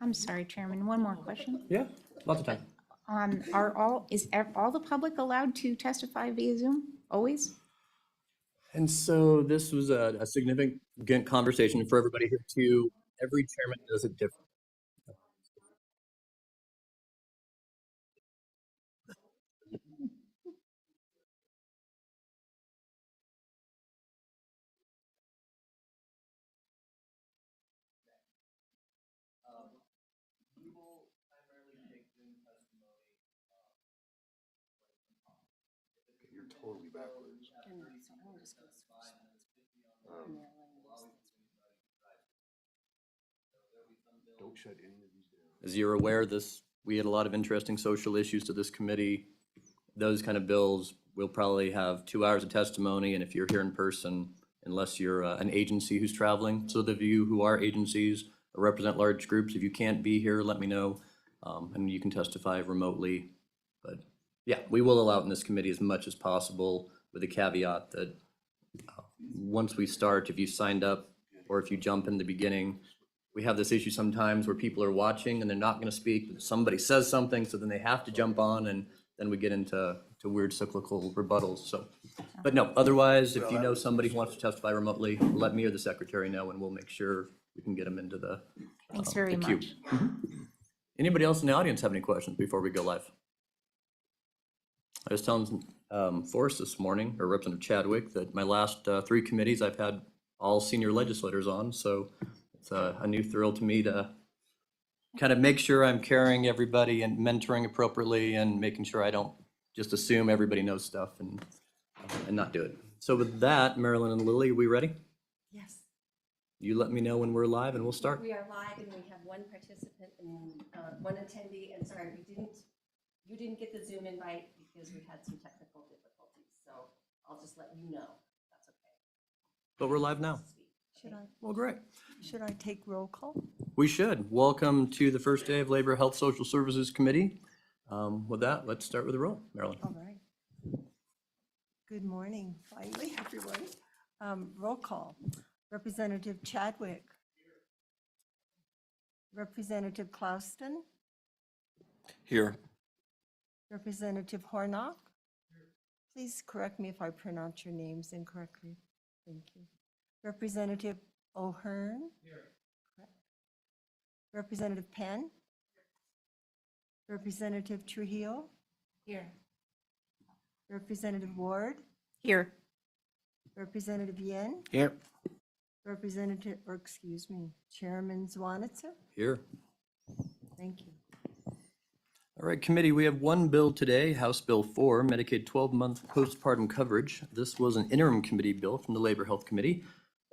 I'm sorry, Chairman, one more question. Yeah, lots of time. Is all the public allowed to testify via Zoom, always? And so this was a significant conversation for everybody here too. Every chairman does it different. You're totally backwards. Don't shut any of these down. As you're aware, we had a lot of interesting social issues to this committee. Those kind of bills, we'll probably have 2 hours of testimony, and if you're here in person, unless you're an agency who's traveling, so those of you who are agencies or represent large groups, if you can't be here, let me know, and you can testify remotely. But yeah, we will allow it in this committee as much as possible, with a caveat that once we start, if you signed up or if you jump in the beginning, we have this issue sometimes where people are watching and they're not going to speak, but somebody says something, so then they have to jump on, and then we get into weird cyclical rebuttals. So, but no, otherwise, if you know somebody who wants to testify remotely, let me or the secretary know, and we'll make sure we can get them into the Thanks very the queue. much. Anybody else in the audience have any questions before we go live? I was telling Forrest this morning, or Representative Chadwick, that my last 3 committees I've had all senior legislators on, so it's a new thrill to me to kind of make sure I'm carrying everybody and mentoring appropriately and making sure I don't just assume everybody knows stuff and not do it. So with that, Marilyn and Lily, are we ready? Yes. You let me know when we're live and we'll start. We are live and we have one participant and one attendee, and sorry, you didn't get the Zoom invite because we had some technical difficulties, so I'll just let you know. That's okay. But we're live now. Should I? Well, great. Should I take roll call? We should. Welcome to the first day of Labor, Health, Social Services Committee. With that, let's start with the roll. Marilyn. All right. Good morning, finally, everyone. Roll call. Representative Chadwick. Representative Klauston. Here. Representative Hornock. Please correct me if I pronounce your names incorrectly. Thank you. Representative O'Hearn. Correct. Representative Penn. Representative Trujillo. Here. Representative Ward. Here. Representative Yen. Here. Chairman Zwanitzer. Here. Thank you. All right, committee, we have one bill today, House Bill 4, Medicaid 12-month postpartum coverage. This was an interim committee bill from the Labor Health Committee,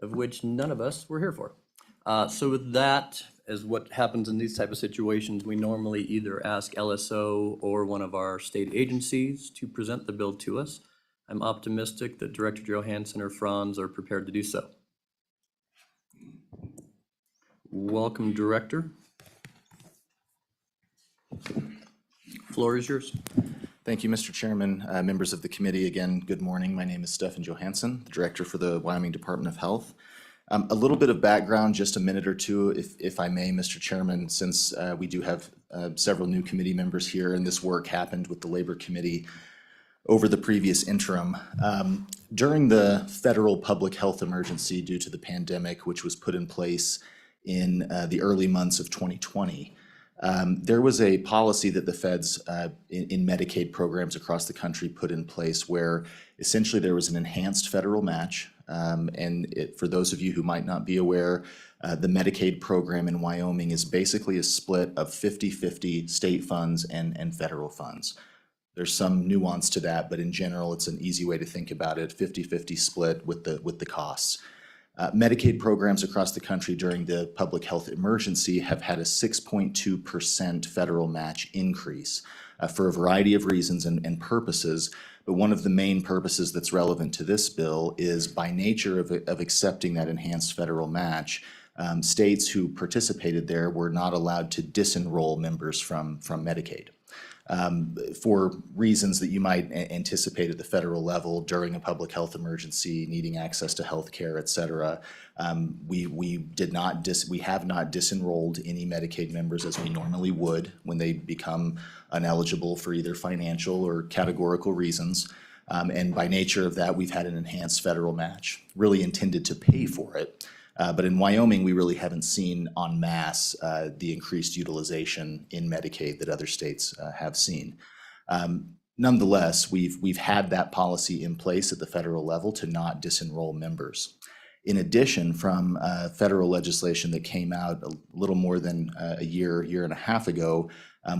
of which none of us were here for. So with that, as what happens in these type of situations, we normally either ask LSO or one of our state agencies to present the bill to us. I'm optimistic that Director Johansson or Franz are prepared to do so. Welcome, Director. Floor is yours. Thank you, Mr. Chairman. Members of the committee, again, good morning. My name is Stefan Johansson, the Director for the Wyoming Department of Health. A little bit of background, just a minute or two, if I may, Mr. Chairman, since we do have several new committee members here, and this work happened with the Labor Committee over the previous interim. During the federal public health emergency due to the pandemic, which was put in place in the early months of 2020, there was a policy that the feds in Medicaid programs across the country put in place where essentially there was an enhanced federal match. For those of you who might not be aware, the Medicaid program in Wyoming is basically a split of 50-50 state funds and federal funds. There's some nuance to that, but in general, it's an easy way to think about it, 50-50 split with the costs. Medicaid programs across the country during the public health emergency have had a 6.2% federal match increase for a variety of reasons and purposes. But one of the main purposes that's relevant to this bill is by nature of accepting that enhanced federal match, states who participated there were not allowed to disenroll members from Medicaid. for reasons that you might anticipate at the federal level during a public health emergency, needing access to health care, et cetera. We have not disenrolled any Medicaid members as we normally would when they become ineligible for either financial or categorical reasons. And by nature of that, we've had an enhanced federal match, really intended to pay for it. But in Wyoming, we really haven't seen en masse the increased utilization in Medicaid that other states have seen. Nonetheless, we've had that policy in place at the federal level to not disenroll members. In addition, from federal legislation that came out a little more than a year and a half ago,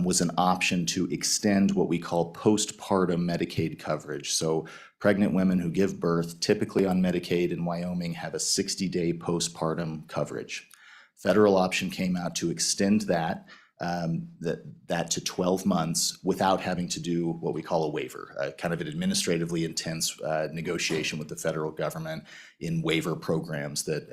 was an option to extend what we call postpartum Medicaid coverage. So pregnant women who give birth, typically on Medicaid in Wyoming, have a 60-day postpartum coverage. Federal option came out to extend that to 12 months without having to do what we call a waiver, kind of an administratively intense negotiation with the federal government in waiver programs that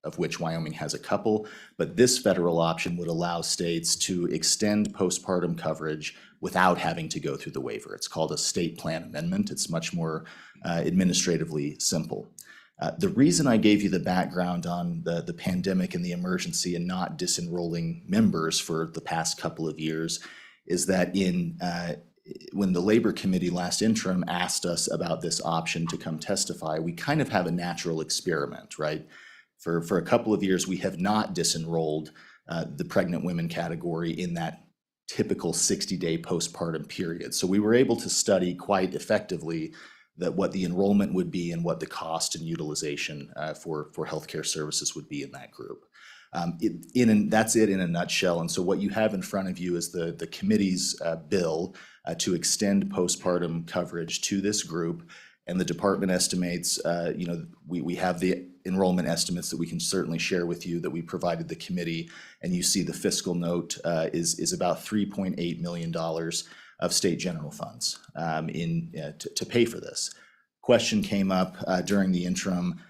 of which Wyoming has a couple. But this federal option would allow states to extend postpartum coverage without having to go through the waiver. It's called a state plan amendment. It's much more administratively simple. The reason I gave you the background on the pandemic and the emergency and not disenrolling members for the past couple of years is that when the Labor Committee last interim asked us about this option to come testify, we kind of have a natural experiment, right? For a couple of years, we have not disenrolled the pregnant women category in that typical 60-day postpartum period. So we were able to study quite effectively what the enrollment would be and what the cost and utilization for healthcare services would be in that group. That's it in a nutshell. And so what you have in front of you is the committee's bill to extend postpartum coverage to this group. And the department estimates, we have the enrollment estimates that we can certainly share with you that we provided the committee. And you see the fiscal note is about $3.8 million of state general funds to pay for this. Question came up during the interim.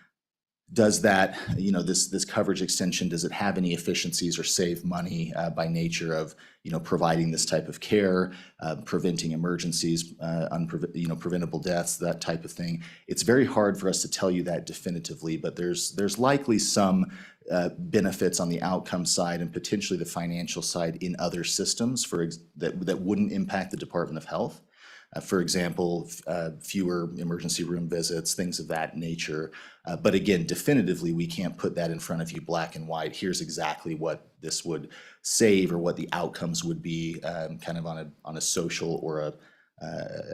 Does that, this coverage extension, does it have any efficiencies or save money by nature of, providing this type of care, preventing emergencies, preventable deaths, that type of thing? It's very hard for us to tell you that definitively, but there's likely some benefits on the outcome side and potentially the financial side in other systems that wouldn't impact the Department of Health. For example, fewer emergency room visits, things of that nature. But again, definitively, we can't put that in front of you black and white. Here's exactly what this would save or what the outcomes would be kind of on a social or a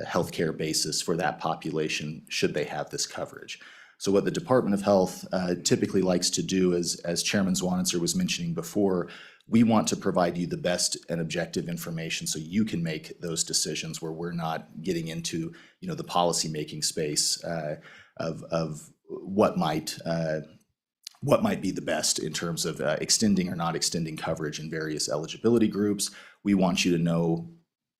healthcare basis for that population should they have this coverage. So what the Department of Health typically likes to do, as Chairman Zwanitzer was mentioning before, we want to provide you the best and objective information so you can make those decisions where we're not getting into, the policy-making space of what might be the best in terms of extending or not extending coverage in various eligibility groups. We want you to know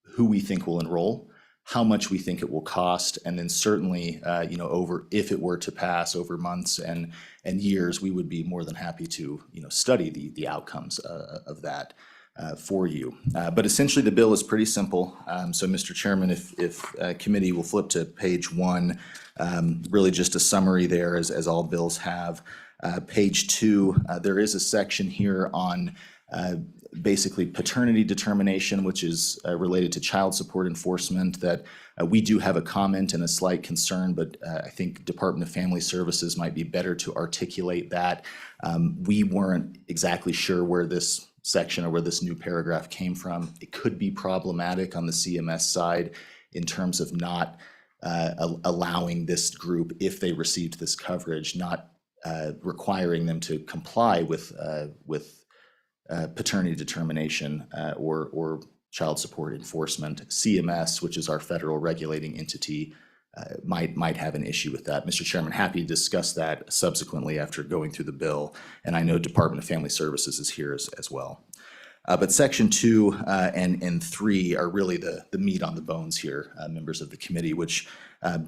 who we think will enroll, how much we think it will cost, and then certainly, if it were to pass over months and years, we would be more than happy to, study the outcomes of that for you. But essentially, the bill is pretty simple. So, Mr. Chairman, if committee will flip to page 1, really just a summary there, as all bills have. Page 2, there is a section here on basically paternity determination, which is related to child support enforcement, that we do have a comment and a slight concern, but I think Department of Family Services might be better to articulate that. We weren't exactly sure where this section or where this new paragraph came from. It could be problematic on the CMS side in terms of not allowing this group, if they received this coverage, not requiring them to comply with paternity determination or child support enforcement. CMS, which is our federal regulating entity, might have an issue with that. Mr. Chairman, happy to discuss that subsequently after going through the bill, and I know Department of Family Services is here as well. But section 2 and 3 are really the meat on the bones here, members of the committee, which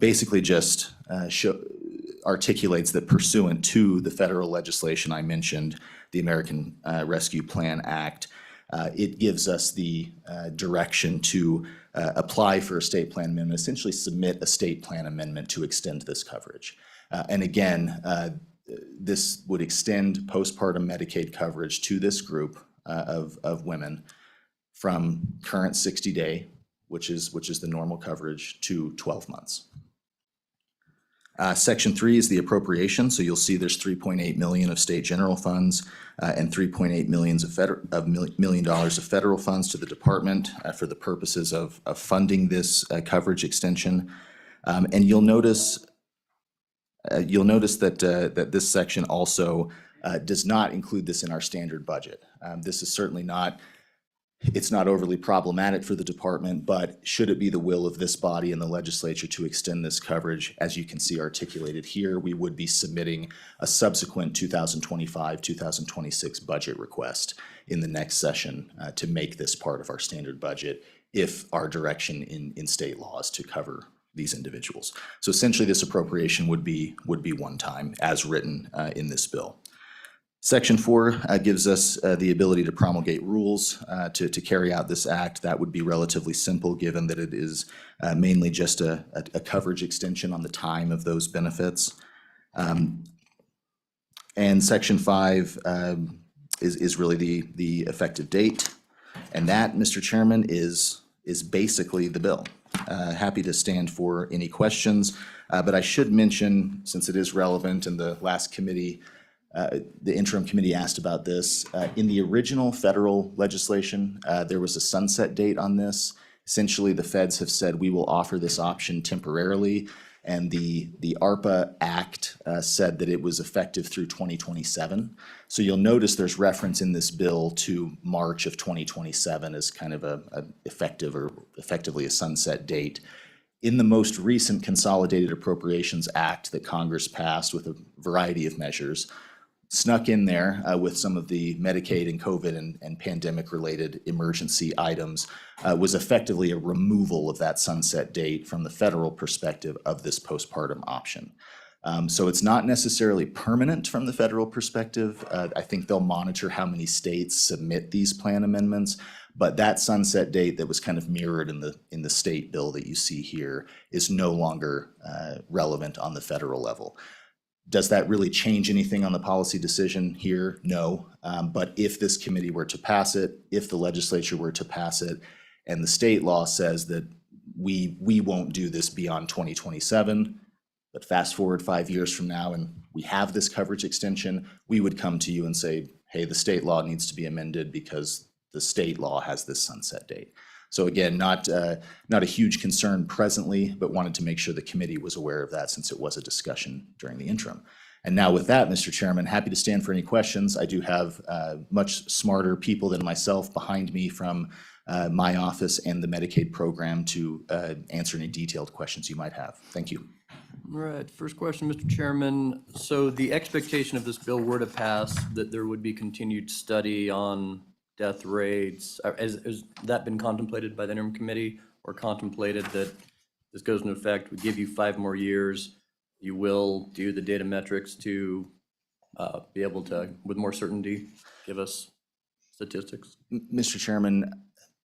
basically just articulates that pursuant to the federal legislation I mentioned, the American Rescue Plan Act, it gives us the direction to apply for a state plan amendment, essentially submit a state plan amendment to extend this coverage. And again, this would extend postpartum Medicaid coverage to this group of women from current 60-day, which is the normal coverage, to 12 months. Section 3 is the appropriation, so you'll see there's $3.8 million of state general funds and $3.8 million of federal funds to the department for the purposes of funding this coverage extension. And you'll notice that this section also does not include this in our standard budget. This is certainly not. It's not overly problematic for the department, but should it be the will of this body and the legislature to extend this coverage, as you can see articulated here, we would be submitting a subsequent 2025-2026 budget request in the next session to make this part of our standard budget if our direction in state laws to cover these individuals. So essentially this appropriation would be one time as written in this bill. Section 4 gives us the ability to promulgate rules to carry out this act. That would be relatively simple, given that it is mainly just a coverage extension on the time of those benefits. And Section 5 is really the effective date. And that, Mr. Chairman, is basically the bill. Happy to stand for any questions, but I should mention, since it is relevant in the last committee, the interim committee asked about this. In the original federal legislation, there was a sunset date on this. Essentially, the feds have said we will offer this option temporarily, and the ARPA Act said that it was effective through 2027. So you'll notice there's reference in this bill to March of 2027 as kind of a effectively a sunset date. In the most recent Consolidated Appropriations Act that Congress passed with a variety of measures, snuck in there with some of the Medicaid and COVID and pandemic-related emergency items, was effectively a removal of that sunset date from the federal perspective of this postpartum option. So it's not necessarily permanent from the federal perspective. I think they'll monitor how many states submit these plan amendments, but that sunset date that was kind of mirrored in the state bill that you see here is no longer relevant on the federal level. Does that really change anything on the policy decision here? No. But if this committee were to pass it, if the legislature were to pass it, and the state law says that we won't do this beyond 2027, but fast forward 5 years from now and we have this coverage extension, we would come to you and say, hey, the state law needs to be amended because the state law has this sunset date. So again, not a huge concern presently, but wanted to make sure the committee was aware of that since it was a discussion during the interim. And now with that, Mr. Chairman, happy to stand for any questions. I do have much smarter people than myself behind me from my office and the Medicaid program to answer any detailed questions you might have. Thank you. All right, first question, Mr. Chairman. So the expectation of this bill were to pass that there would be continued study on death rates. Has that been contemplated by the interim committee, or contemplated that this goes into effect, we give you 5 more years, you will do the data metrics to be able to, with more certainty, give us statistics? Mr. Chairman,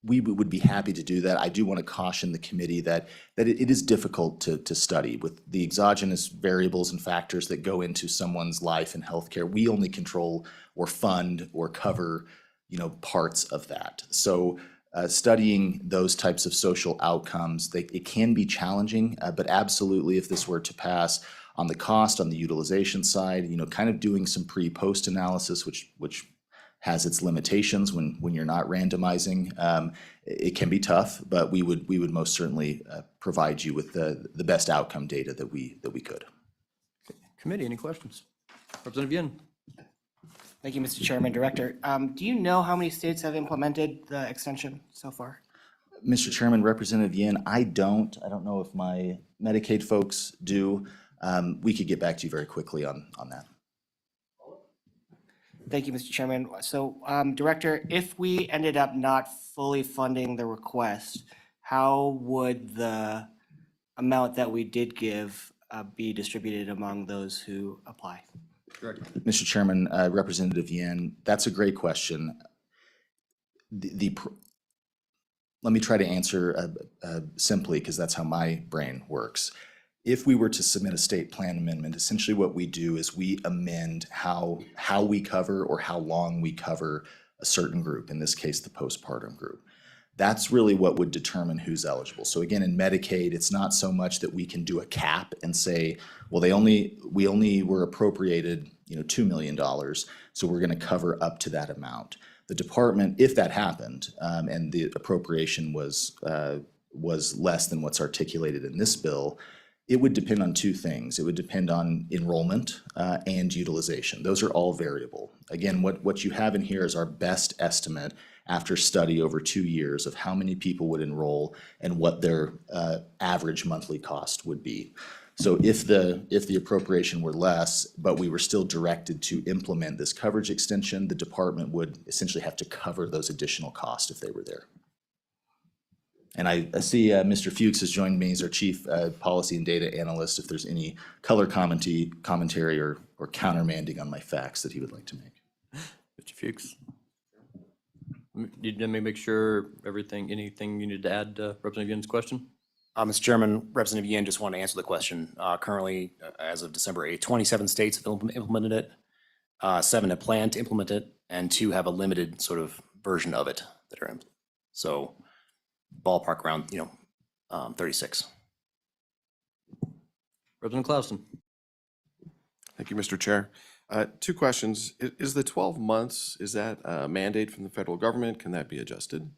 we would be happy to do that. I do want to caution the committee that it is difficult to study with the exogenous variables and factors that go into someone's life and healthcare. We only control or fund or cover parts of that. So studying those types of social outcomes, it can be challenging, but absolutely if this were to pass on the cost, on the utilization side, kind of doing some pre-post analysis, which has its limitations when you're not randomizing. It can be tough, but we would most certainly provide you with the best outcome data that we could. Committee, any questions? Representative Yin. Thank you, Mr. Chairman. Director, do you know how many states have implemented the extension so far? Mr. Chairman, Representative Yin, I don't know if my Medicaid folks do. We could get back to you very quickly on that. Thank you, Mr. Chairman. So, Director, if we ended up not fully funding the request, how would the amount that we did give be distributed among those who apply? Mr. Chairman, Representative Yin, that's a great question. let me try to answer simply, because that's how my brain works. If we were to submit a state plan amendment, essentially what we do is we amend how we cover or how long we cover a certain group, in this case, the postpartum group. That's really what would determine who's eligible. So again, in Medicaid, it's not so much that we can do a cap and say, well, we only were appropriated, $2 million, so we're gonna cover up to that amount. The department, if that happened, and the appropriation was less than what's articulated in this bill, it would depend on two things. It would depend on enrollment and utilization. Those are all variable. Again, what you have in here is our best estimate after study over 2 years of how many people would enroll and what their average monthly cost would be. So if the appropriation were less, but we were still directed to implement this coverage extension, the department would essentially have to cover those additional costs if they were there. And I see Mr. Fuchs has joined me as our Chief Policy and Data Analyst, if there's any color commentary or countermanding on my facts that he would like to make. Mr. Fuchs? Did you make sure anything you need to add, Representative Yin's question? Mr. Chairman, Representative Yin just wanted to answer the question. Currently, as of December 8th, 27 states have implemented it, 7 have planned to implement it, and 2 have a limited sort of version of it that are implemented. So ballpark around, 36. Representative Clausen? Thank you, Mr. Chair. 2 questions. Is the 12 months, is that a mandate from the federal government? Can that be adjusted?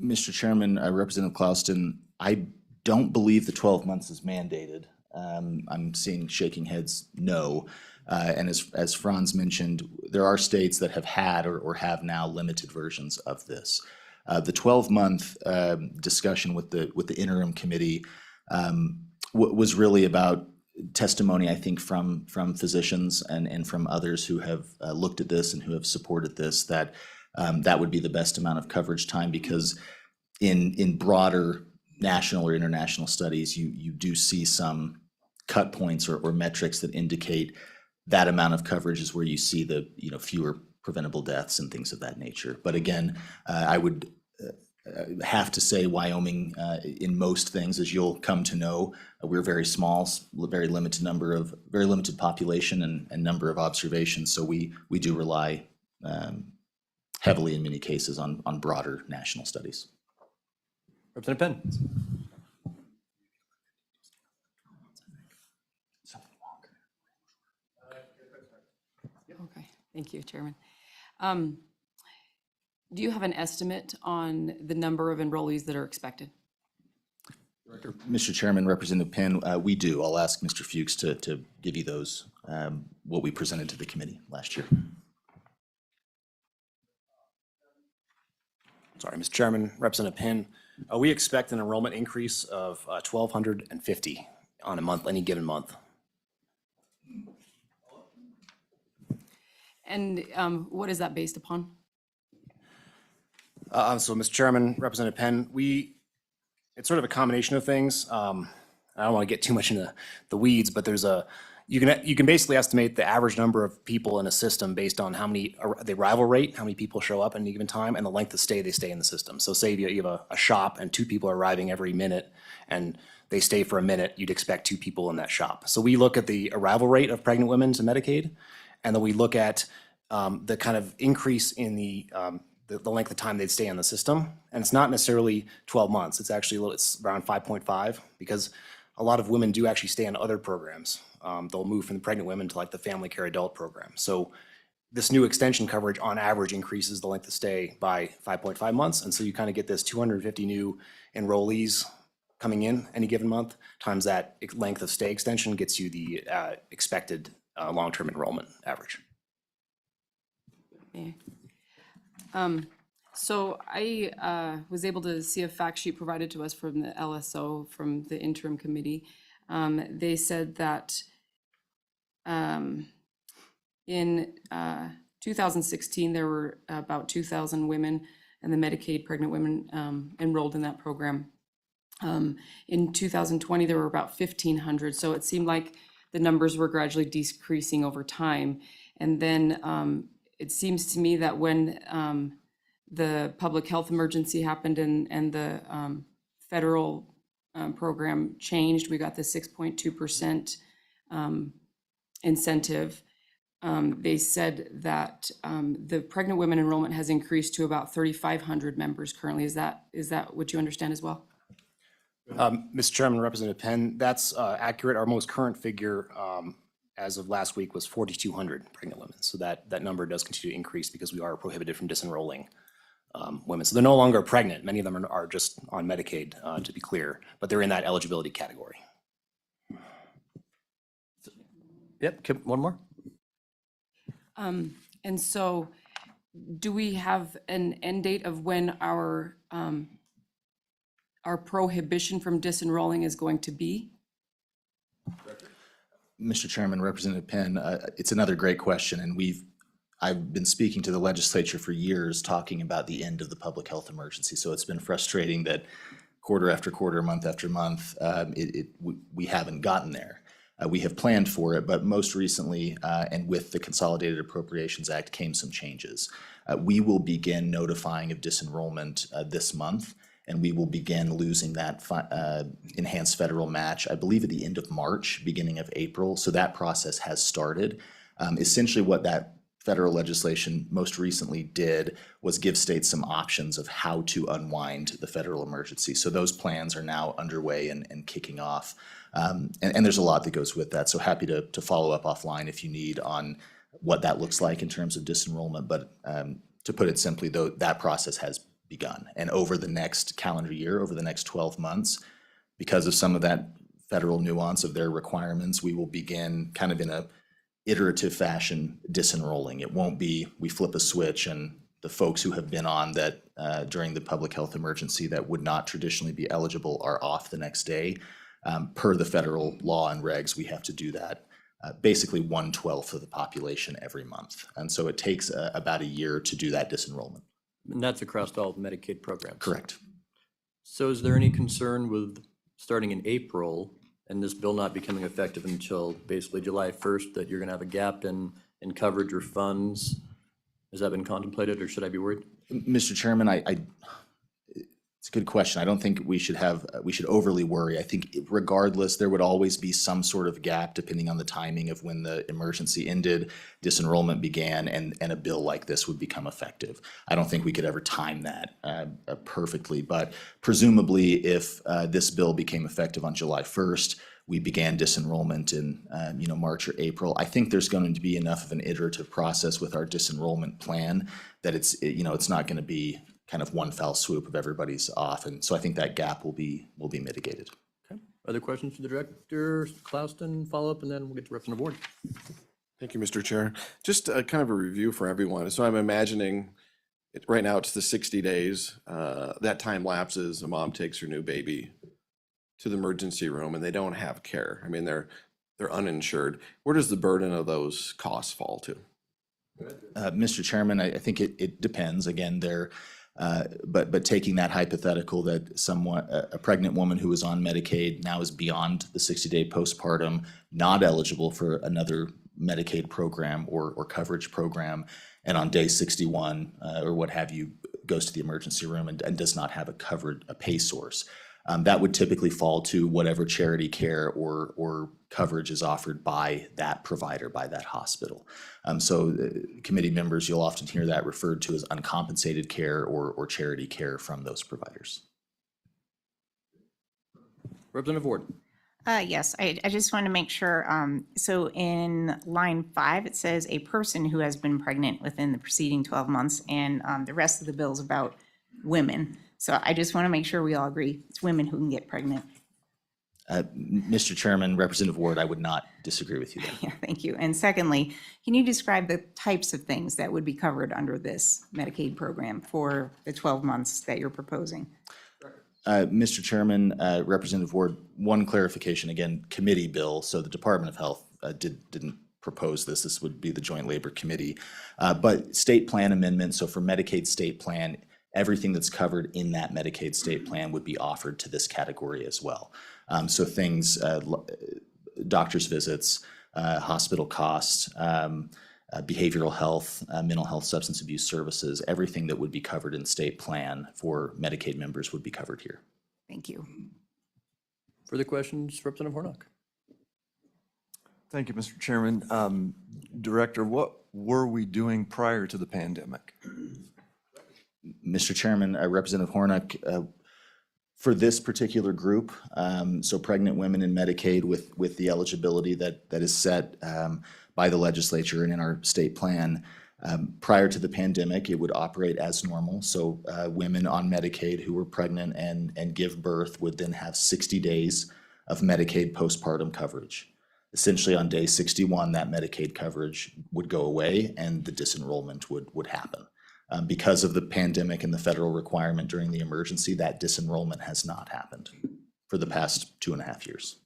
Mr. Chairman, Representative Clauston, I don't believe the 12 months is mandated. I'm seeing shaking heads no. And as Franz mentioned, there are states that have had or have now limited versions of this. The 12-month discussion with the interim committee was really about testimony, I think, from physicians and from others who have looked at this and who have supported this, that that would be the best amount of coverage time, because in broader national or international studies, you do see some cut points or metrics that indicate that amount of coverage is where you see the fewer preventable deaths and things of that nature. But again, I would have to say Wyoming, in most things, as you'll come to know, we're very small, very limited population and number of observations. So we do rely heavily in many cases on broader national studies. Representative Penn? Okay, thank you, Chairman. Do you have an estimate on the number of enrollees that are expected? Mr. Chairman, Representative Penn, we do. I'll ask Mr. Fuchs to give you those, what we presented to the committee last year. Sorry, Mr. Chairman, Representative Penn. We expect an enrollment increase of 1,250 on any given month. And what is that based upon? So, Mr. Chairman, Representative Penn, it's sort of a combination of things. I don't want to get too much into the weeds, but you can basically estimate the average number of people in a system based on the arrival rate, how many people show up at any given time, and the length of stay they stay in the system. So say you have a shop and 2 people are arriving every minute and they stay for a minute, you'd expect 2 people in that shop. So we look at the arrival rate of pregnant women to Medicaid, and then we look at the kind of increase in the length of time they'd stay in the system. And it's not necessarily 12 months. It's actually it's around 5.5, because a lot of women do actually stay on other programs. They'll move from the pregnant women to like the family care adult program. So this new extension coverage on average increases the length of stay by 5.5 months. And so you kind of get this 250 new enrollees coming in any given month times that length of stay extension gets you the expected long-term enrollment average. Yeah. So I was able to see a fact sheet provided to us from the LSO, from the interim committee. They said that in 2016, there were about 2,000 women and the Medicaid pregnant women enrolled in that program. In 2020, there were about 1,500. So it seemed like the numbers were gradually decreasing over time. And then it seems to me that when the public health emergency happened and the federal program changed, we got the 6.2% incentive. They said that the pregnant women enrollment has increased to about 3,500 members currently. Is that what you understand as well? Mr. Chairman, Representative Penn, that's accurate. Our most current figure as of last week was 4,200 pregnant women. So that number does continue to increase because we are prohibited from disenrolling women. So they're no longer pregnant. Many of them are just on Medicaid, to be clear, but they're in that eligibility category. Yep, one more? And so do we have an end date of when our prohibition from disenrolling is going to be? Mr. Chairman, Representative Penn, it's another great question, and I've been speaking to the legislature for years, talking about the end of the public health emergency. So it's been frustrating that quarter after quarter, month after month, we haven't gotten there. We have planned for it, but most recently, and with the Consolidated Appropriations Act, came some changes. We will begin notifying of disenrollment this month, and we will begin losing that enhanced federal match, I believe, at the end of March, beginning of April. So that process has started. Essentially, what that federal legislation most recently did was give states some options of how to unwind the federal emergency. So those plans are now underway and kicking off. And there's a lot that goes with that. So happy to follow up offline if you need on what that looks like in terms of disenrollment. But to put it simply, though, that process has begun. And over the next calendar year, over the next 12 months, because of some of that federal nuance of their requirements, we will begin kind of in a iterative fashion disenrolling. It won't be we flip a switch and the folks who have been on that during the public health emergency that would not traditionally be eligible are off the next day. Per the federal law and regs, we have to do that basically 1/12 of the population every month. And so it takes about a year to do that disenrollment. And that's across all Medicaid programs? Correct. So is there any concern with starting in April and this bill not becoming effective until basically July 1st, that you're going to have a gap in coverage or funds? Has that been contemplated, or should I be worried? Mr. Chairman, it's a good question. I don't think we should overly worry. I think regardless, there would always be some sort of gap depending on the timing of when the emergency ended, disenrollment began, and a bill like this would become effective. I don't think we could ever time that perfectly, but presumably if this bill became effective on July 1st, we began disenrollment in March or April. I think there's going to be enough of an iterative process with our disenrollment plan that it's not going to be kind of one foul swoop of everybody's off, and so I think that gap will be mitigated. Okay. Other questions for the director? Clouston, follow up, and then we'll get to Representative Ward. Thank you, Mr. Chair. Just kind of a review for everyone. So I'm imagining right now it's the 60 days. That time lapses, a mom takes her new baby to the emergency room and they don't have care. I mean, they're uninsured. Where does the burden of those costs fall to? Mr. Chairman, I think it depends. Again, but taking that hypothetical that a pregnant woman who is on Medicaid now is beyond the 60-day postpartum, not eligible for another Medicaid program or coverage program, and on day 61 or what have you, goes to the emergency room and does not have a pay source. That would typically fall to whatever charity care or coverage is offered by that provider, by that hospital. So committee members, you'll often hear that referred to as uncompensated care or charity care from those providers. Representative Ward. Yes, I just want to make sure, so in line 5, it says a person who has been pregnant within the preceding 12 months, and the rest of the bill is about women. So I just want to make sure we all agree it's women who can get pregnant. Mr. Chairman, Representative Ward, I would not disagree with you there. Yeah, thank you. And secondly, can you describe the types of things that would be covered under this Medicaid program for the 12 months that you're proposing? Mr. Chairman, Representative Ward, one clarification, again, committee bill, so the Department of Health didn't propose this. This would be the Joint Labor Committee. But state plan amendment, so for Medicaid state plan, everything that's covered in that Medicaid state plan would be offered to this category as well. So things, doctor's visits, hospital costs, behavioral health, mental health, substance abuse services, everything that would be covered in state plan for Medicaid members would be covered here. Thank you. Further questions, Representative Hornock? Thank you, Mr. Chairman. Director, what were we doing prior to the pandemic? Mr. Chairman, Representative Hornock, for this particular group, so pregnant women in Medicaid with the eligibility that is set by the legislature and in our state plan, prior to the pandemic, it would operate as normal. So women on Medicaid who were pregnant and give birth would then have 60 days of Medicaid postpartum coverage. Essentially, on day 61, that Medicaid coverage would go away and the disenrollment would happen. Because of the pandemic and the federal requirement during the emergency, that disenrollment has not happened for the past 2.5 years.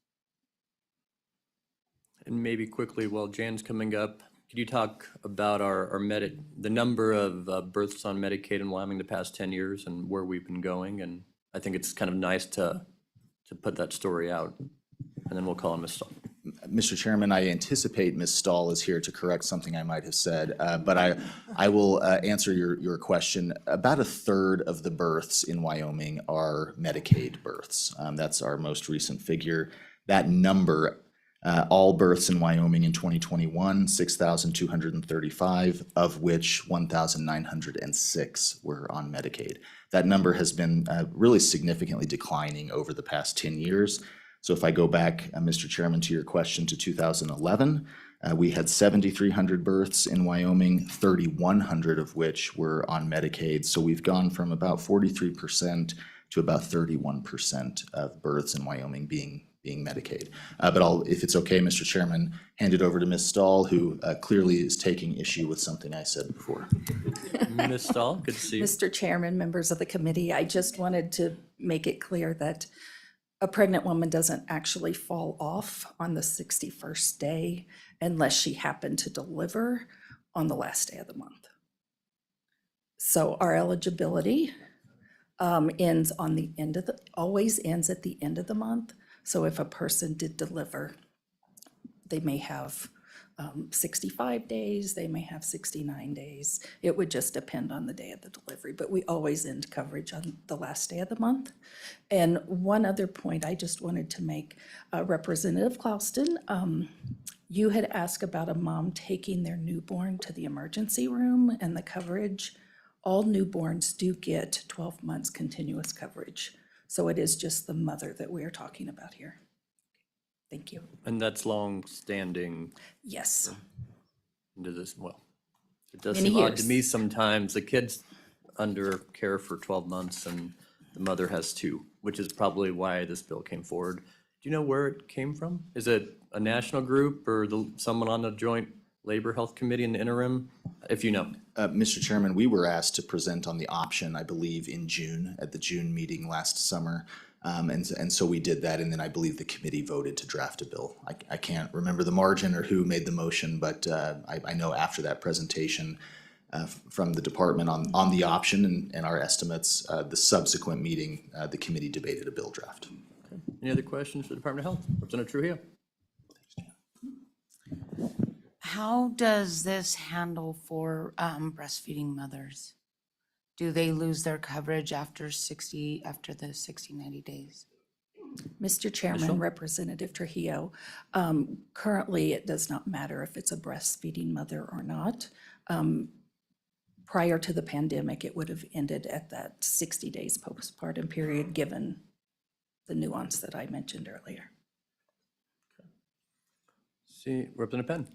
And maybe quickly, while Jan's coming up, could you talk about the number of births on Medicaid in Wyoming the past 10 years and where we've been going? And I think it's kind of nice to put that story out. And then we'll call on Ms. Stahl. Mr. Chairman, I anticipate Ms. Stahl is here to correct something I might have said, but I will answer your question. About 1/3 of the births in Wyoming are Medicaid births. That's our most recent figure. That number, all births in Wyoming in 2021, 6,235, of which 1,906 were on Medicaid. That number has been really significantly declining over the past 10 years. So if I go back, Mr. Chairman, to your question to 2011, we had 7,300 births in Wyoming, 3,100 of which were on Medicaid. So we've gone from about 43% to about 31% of births in Wyoming being Medicaid. But if it's okay, Mr. Chairman, hand it over to Ms. Stahl, who clearly is taking issue with something I said before. Ms. Stahl, good to see you. Mr. Chairman, members of the committee, I just wanted to make it clear that a pregnant woman doesn't actually fall off on the 61st day unless she happened to deliver on the last day of the month. So our eligibility ends on the end of always ends at the end of the month. So if a person did deliver, they may have 65 days, they may have 69 days. It would just depend on the day of the delivery, but we always end coverage on the last day of the month. And one other point I just wanted to make, Representative Clouston, you had asked about a mom taking their newborn to the emergency room and the coverage. All newborns do get 12 months continuous coverage. So it is just the mother that we are talking about here. Thank you. And that's long-standing Yes. into this, well, it does Many seem odd to years. me sometimes. The kid's under care for 12 months and the mother has 2, which is probably why this bill came forward. Do you know where it came from? Is it a national group or someone on the Joint Labor Health Committee in the interim, if you know? Mr. Chairman, we were asked to present on the option, I believe, in June, at the June meeting last summer. And so we did that, and then I believe the committee voted to draft a bill. I can't remember the margin or who made the motion, but I know after that presentation from the department on the option and our estimates, the subsequent meeting, the committee debated a bill draft. Okay. Any other questions for the Department of Health? Representative Trujillo? How does this handle for breastfeeding mothers? Do they lose their coverage after the 60, 90 days? Mr. Chairman, Representative Trujillo, currently it does not matter if it's a breastfeeding mother or not. Prior to the pandemic, it would have ended at that 60 days postpartum period, given the nuance that I mentioned earlier. See, Representative Penn?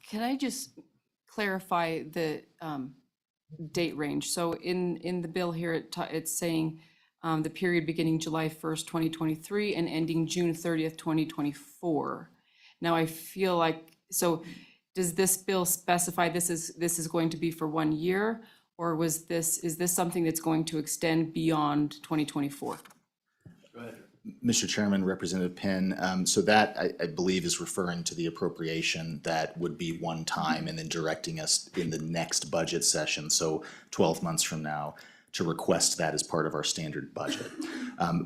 Can I just clarify the date range? So in the bill here, it's saying the period beginning July 1st, 2023 and ending June 30th, 2024. Now I feel like, so does this bill specify this is going to be for 1 year? Or is this something that's going to extend beyond 2024? Go ahead. Mr. Chairman, Representative Penn, so that I believe is referring to the appropriation that would be one time and then directing us in the next budget session, so 12 months from now, to request that as part of our standard budget.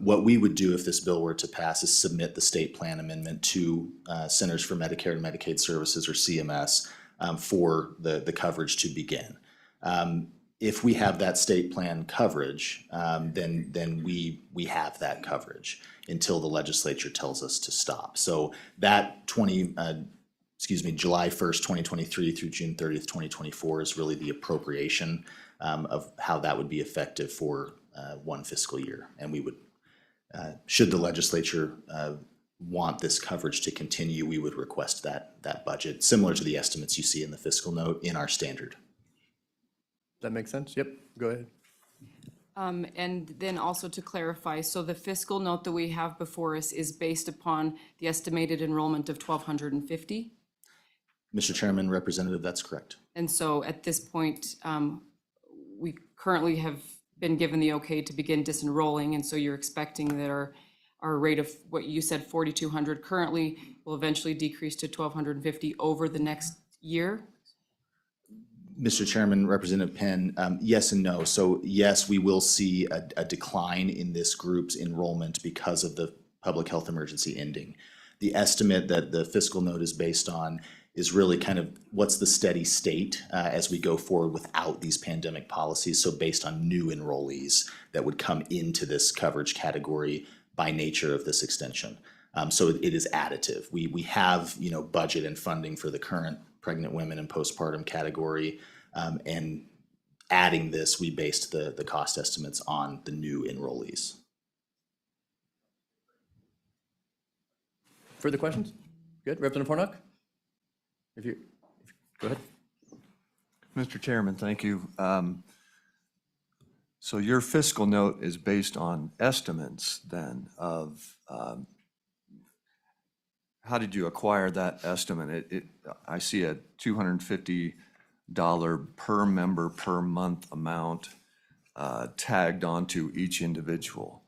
What we would do if this bill were to pass is submit the state plan amendment to Centers for Medicare and Medicaid Services, or CMS, for the coverage to begin. If we have that state plan coverage, then we have that coverage until the legislature tells us to stop. So that July 1st, 2023 through June 30th, 2024 is really the appropriation of how that would be effective for one fiscal year. And we would, should the legislature want this coverage to continue, we would request that budget, similar to the estimates you see in the fiscal note in our standard. Does that make sense? Yep, go ahead. And then also to clarify, so the fiscal note that we have before us is based upon the estimated enrollment of 1,250? Mr. Chairman, Representative, that's correct. And so at this point, we currently have been given the okay to begin disenrolling, and so you're expecting that our rate of what you said, 4,200 currently, will eventually decrease to 1,250 over the next year? Mr. Chairman, Representative Penn, yes and no. So yes, we will see a decline in this group's enrollment because of the public health emergency ending. The estimate that the fiscal note is based on is really kind of what's the steady state as we go forward without these pandemic policies. So based on new enrollees that would come into this coverage category by nature of this extension. So it is additive. We have, budget and funding for the current pregnant women and postpartum category. And adding this, we based the cost estimates on the new enrollees. Further questions? Good. Representative Hornock? Go ahead. Mr. Chairman, thank you. So your fiscal note is based on estimates then of, how did you acquire that estimate? I see a $250 per member per month amount tagged onto each individual.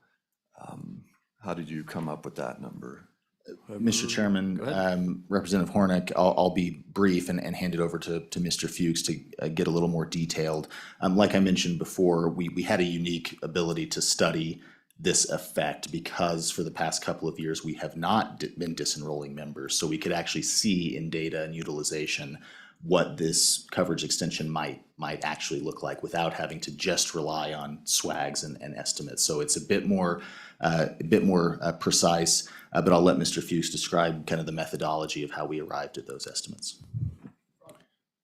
How did you come up with that number? Mr. Chairman, Representative Hornick, I'll be brief and hand it over to Mr. Fuchs to get a little more detailed. Like I mentioned before, we had a unique ability to study this effect because for the past couple of years, we have not been disenrolling members. So we could actually see in data and utilization what this coverage extension might actually look like without having to just rely on swags and estimates. So it's a bit more precise, but I'll let Mr. Fuchs describe kind of the methodology of how we arrived at those estimates.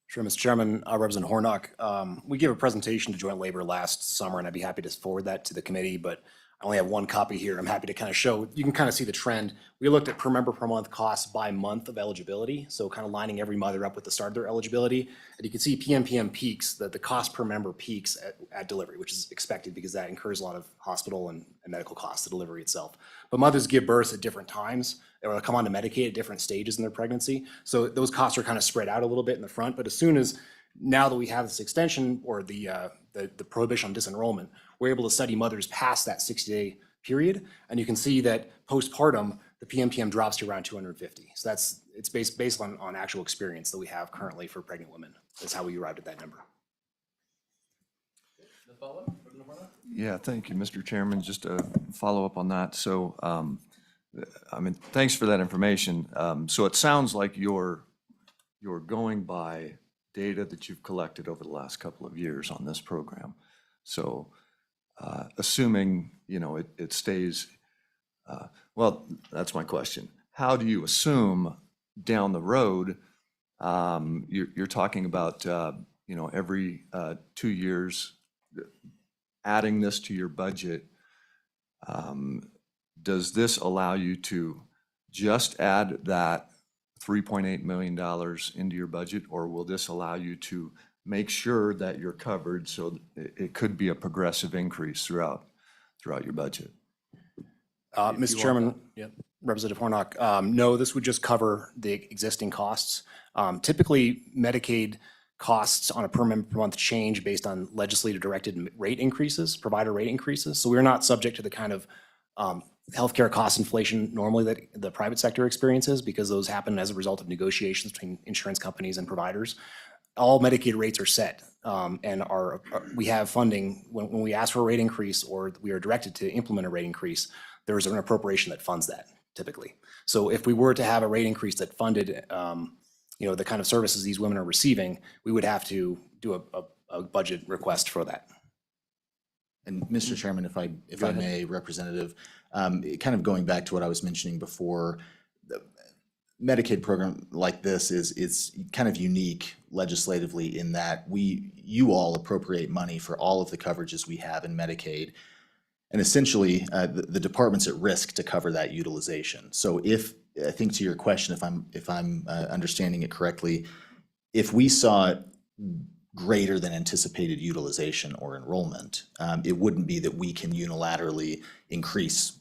Sure, Mr. Chairman, Representative Hornock. We gave a presentation to Joint Labor last summer, and I'd be happy to forward that to the committee, but I only have one copy here. I'm happy to kind of show, you can kind of see the trend. We looked at per member per month costs by month of eligibility, so kind of lining every mother up with the start of their eligibility. And you can see PMPM peaks, that the cost per member peaks at delivery, which is expected because that incurs a lot of hospital and medical costs, the delivery itself. But mothers give birth at different times, or they'll come on to Medicaid at different stages in their pregnancy. So those costs are kind of spread out a little bit in the front, but as soon as, now that we have this extension or the prohibition on disenrollment, we're able to study mothers past that 60-day period, and you can see that postpartum, the PMPM drops to around 250. So it's based on actual experience that we have currently for pregnant women. That's how we arrived at that number. Yeah, thank you, Mr. Chairman. Just to follow up on that. So, thanks for that information. So it sounds like you're going by data that you've collected over the last couple of years on this program. So assuming, it stays, well, that's my question. How do you assume down the road, you're talking about, every 2 years, adding this to your budget, does this allow you to just add that $3.8 million into your budget, or will this allow you to make sure that you're covered so it could be a progressive increase throughout your budget? Mr. Chairman, Representative Hornock, no, this would just cover the existing costs. Typically, Medicaid costs on a per member per month change based on legislative directed rate increases, provider rate increases. So we're not subject to the kind of healthcare cost inflation normally that the private sector experiences, because those happen as a result of negotiations between insurance companies and providers. all Medicaid rates are set, and we have funding. When we ask for a rate increase or we are directed to implement a rate increase, there's an appropriation that funds that typically. So if we were to have a rate increase that funded, the kind of services these women are receiving, we would have to do a budget request for that. And Mr. Chairman, if I may, Representative, kind of going back to what I was mentioning before, the Medicaid program like this is kind of unique legislatively in that you all appropriate money for all of the coverages we have in Medicaid. And essentially, the department's at risk to cover that utilization. So I think to your question, if I'm understanding it correctly, if we saw greater than anticipated utilization or enrollment, it wouldn't be that we can unilaterally increase,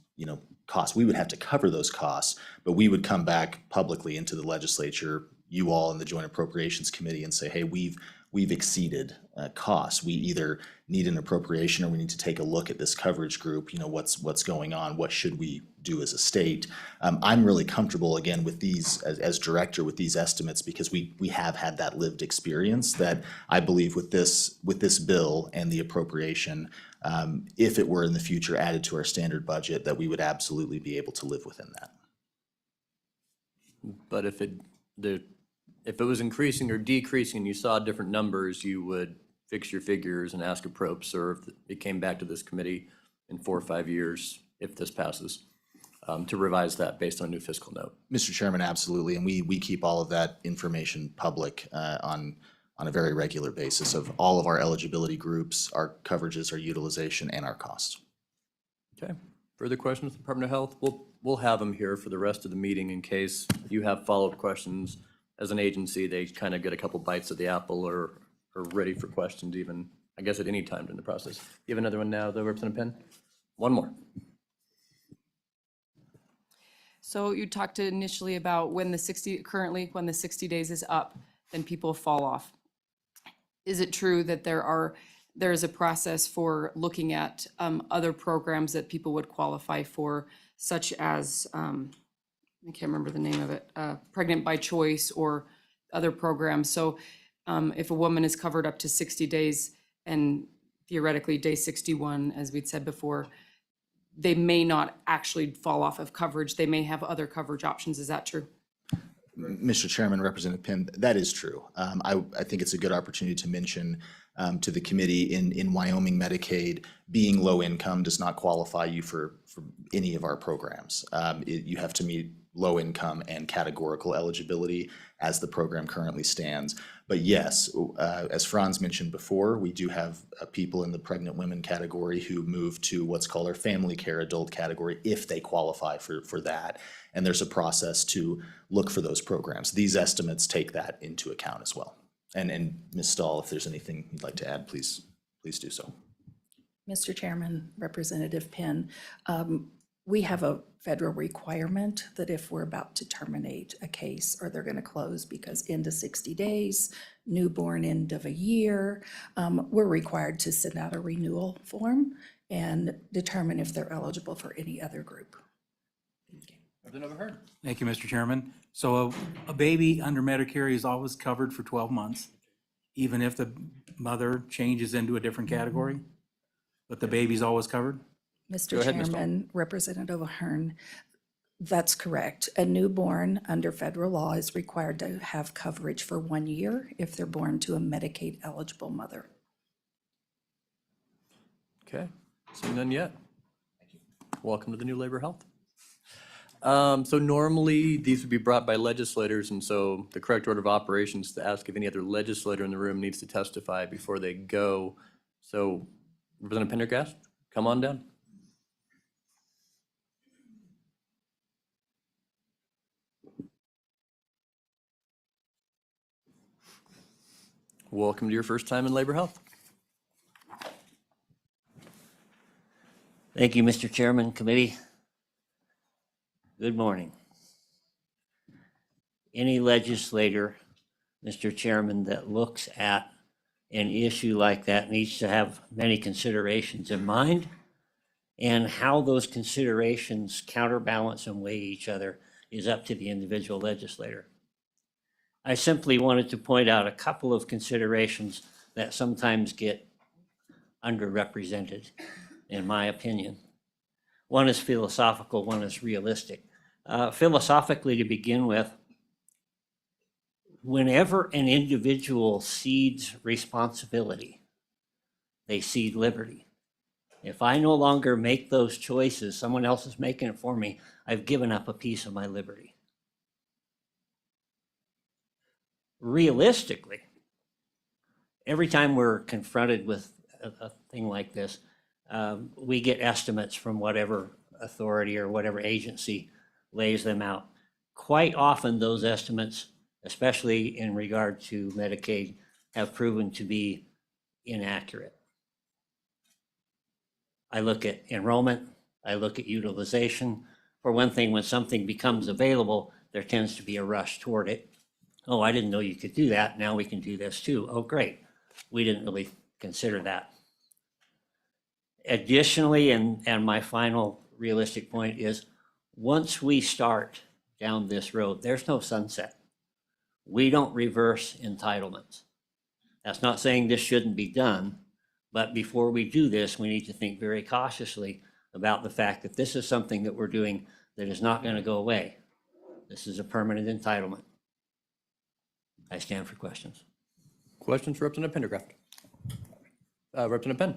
costs. We would have to cover those costs, but we would come back publicly into the legislature, you all in the Joint Appropriations Committee, and say, hey, we've exceeded costs. We either need an appropriation or we need to take a look at this coverage group, what's going on, what should we do as a state. I'm really comfortable, again, with these, as director, with these estimates, because we have had that lived experience that I believe with this bill and the appropriation, if it were in the future added to our standard budget, that we would absolutely be able to live within that. But if it was increasing or decreasing and you saw different numbers, you would fix your figures and ask a probe, or if it came back to this committee in 4 or 5 years, if this passes, to revise that based on a new fiscal note. Mr. Chairman, absolutely, and we keep all of that information public on a very regular basis of all of our eligibility groups, our coverages, our utilization, and our costs. Okay, further questions, Department of Health? We'll have them here for the rest of the meeting in case you have follow-up questions. As an agency, they kind of get a couple bites of the apple or are ready for questions even, I guess, at any time during the process. You have another one now, though, Representative Penn? One more. So you talked initially about when the 60 days is up, then people fall off. Is it true that there is a process for looking at other programs that people would qualify for, such as, I can't remember the name of it, Pregnant by Choice or other programs? So if a woman is covered up to 60 days and theoretically day 61, as we'd said before, they may not actually fall off of coverage. They may have other coverage options. Is that true? Mr. Chairman, Representative Penn, that is true. I think it's a good opportunity to mention to the committee in Wyoming, Medicaid, being low income does not qualify you for any of our programs. You have to meet low income and categorical eligibility as the program currently stands. But yes, as Franz mentioned before, we do have people in the pregnant women category who move to what's called our family care adult category if they qualify for that. And there's a process to look for those programs. These estimates take that into account as well. And Ms. Stahl, if there's anything you'd like to add, please do so. Mr. Chairman, Representative Penn, we have a federal requirement that if we're about to terminate a case or they're going to close because into 60 days, newborn end of a year, we're required to send out a renewal form and determine if they're eligible for any other group. Thank you, Mr. Chairman. So a baby under Medicare is always covered for 12 months, even if the mother changes into a different category, but the baby's always covered? Mr. Chairman, Representative Ahern, that's correct. A newborn under federal law is required to have coverage for 1 year if they're born to a Medicaid eligible mother. Okay, seeing none yet. Welcome to the new Labor Health. So normally these would be brought by legislators, and so the correct order of operations is to ask if any other legislator in the room needs to testify before they go. So Representative Pendergast, come on down. Welcome to your first time in Labor Health. Thank you, Mr. Chairman, committee. Good morning. Any legislator, Mr. Chairman, that looks at an issue like that needs to have many considerations in mind, and how those considerations counterbalance and weigh each other is up to the individual legislator. I simply wanted to point out a couple of considerations that sometimes get underrepresented, in my opinion. One is philosophical, one is realistic. Philosophically, to begin with, whenever an individual cedes responsibility, they cede liberty. If I no longer make those choices, someone else is making it for me, I've given up a piece of my liberty. Realistically, every time we're confronted with a thing like this, we get estimates from whatever authority or whatever agency lays them out. Quite often, those estimates, especially in regard to Medicaid, have proven to be inaccurate. I look at enrollment, I look at utilization. For one thing, when something becomes available, there tends to be a rush toward it. Oh, I didn't know you could do that. Now we can do this too. Oh, great. We didn't really consider that. Additionally, and my final realistic point is, once we start down this road, there's no sunset. We don't reverse entitlements. That's not saying this shouldn't be done, but before we do this, we need to think very cautiously about the fact that this is something that we're doing that is not going to go away. This is a permanent entitlement. I stand for questions. Questions for Representative Pendergraft? Representative Penn?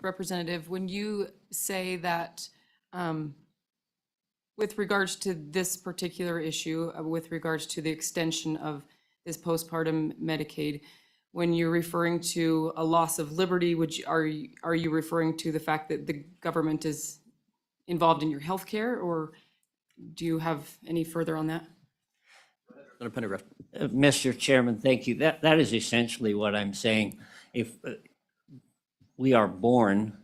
Representative, when you say that with regards to this particular issue, with regards to the extension of this postpartum Medicaid, when you're referring to a loss of liberty, are you referring to the fact that the government is involved in your health care, or do you have any further on that? Representative Pendergraft. Mr. Chairman, thank you. That is essentially what I'm saying. If we are born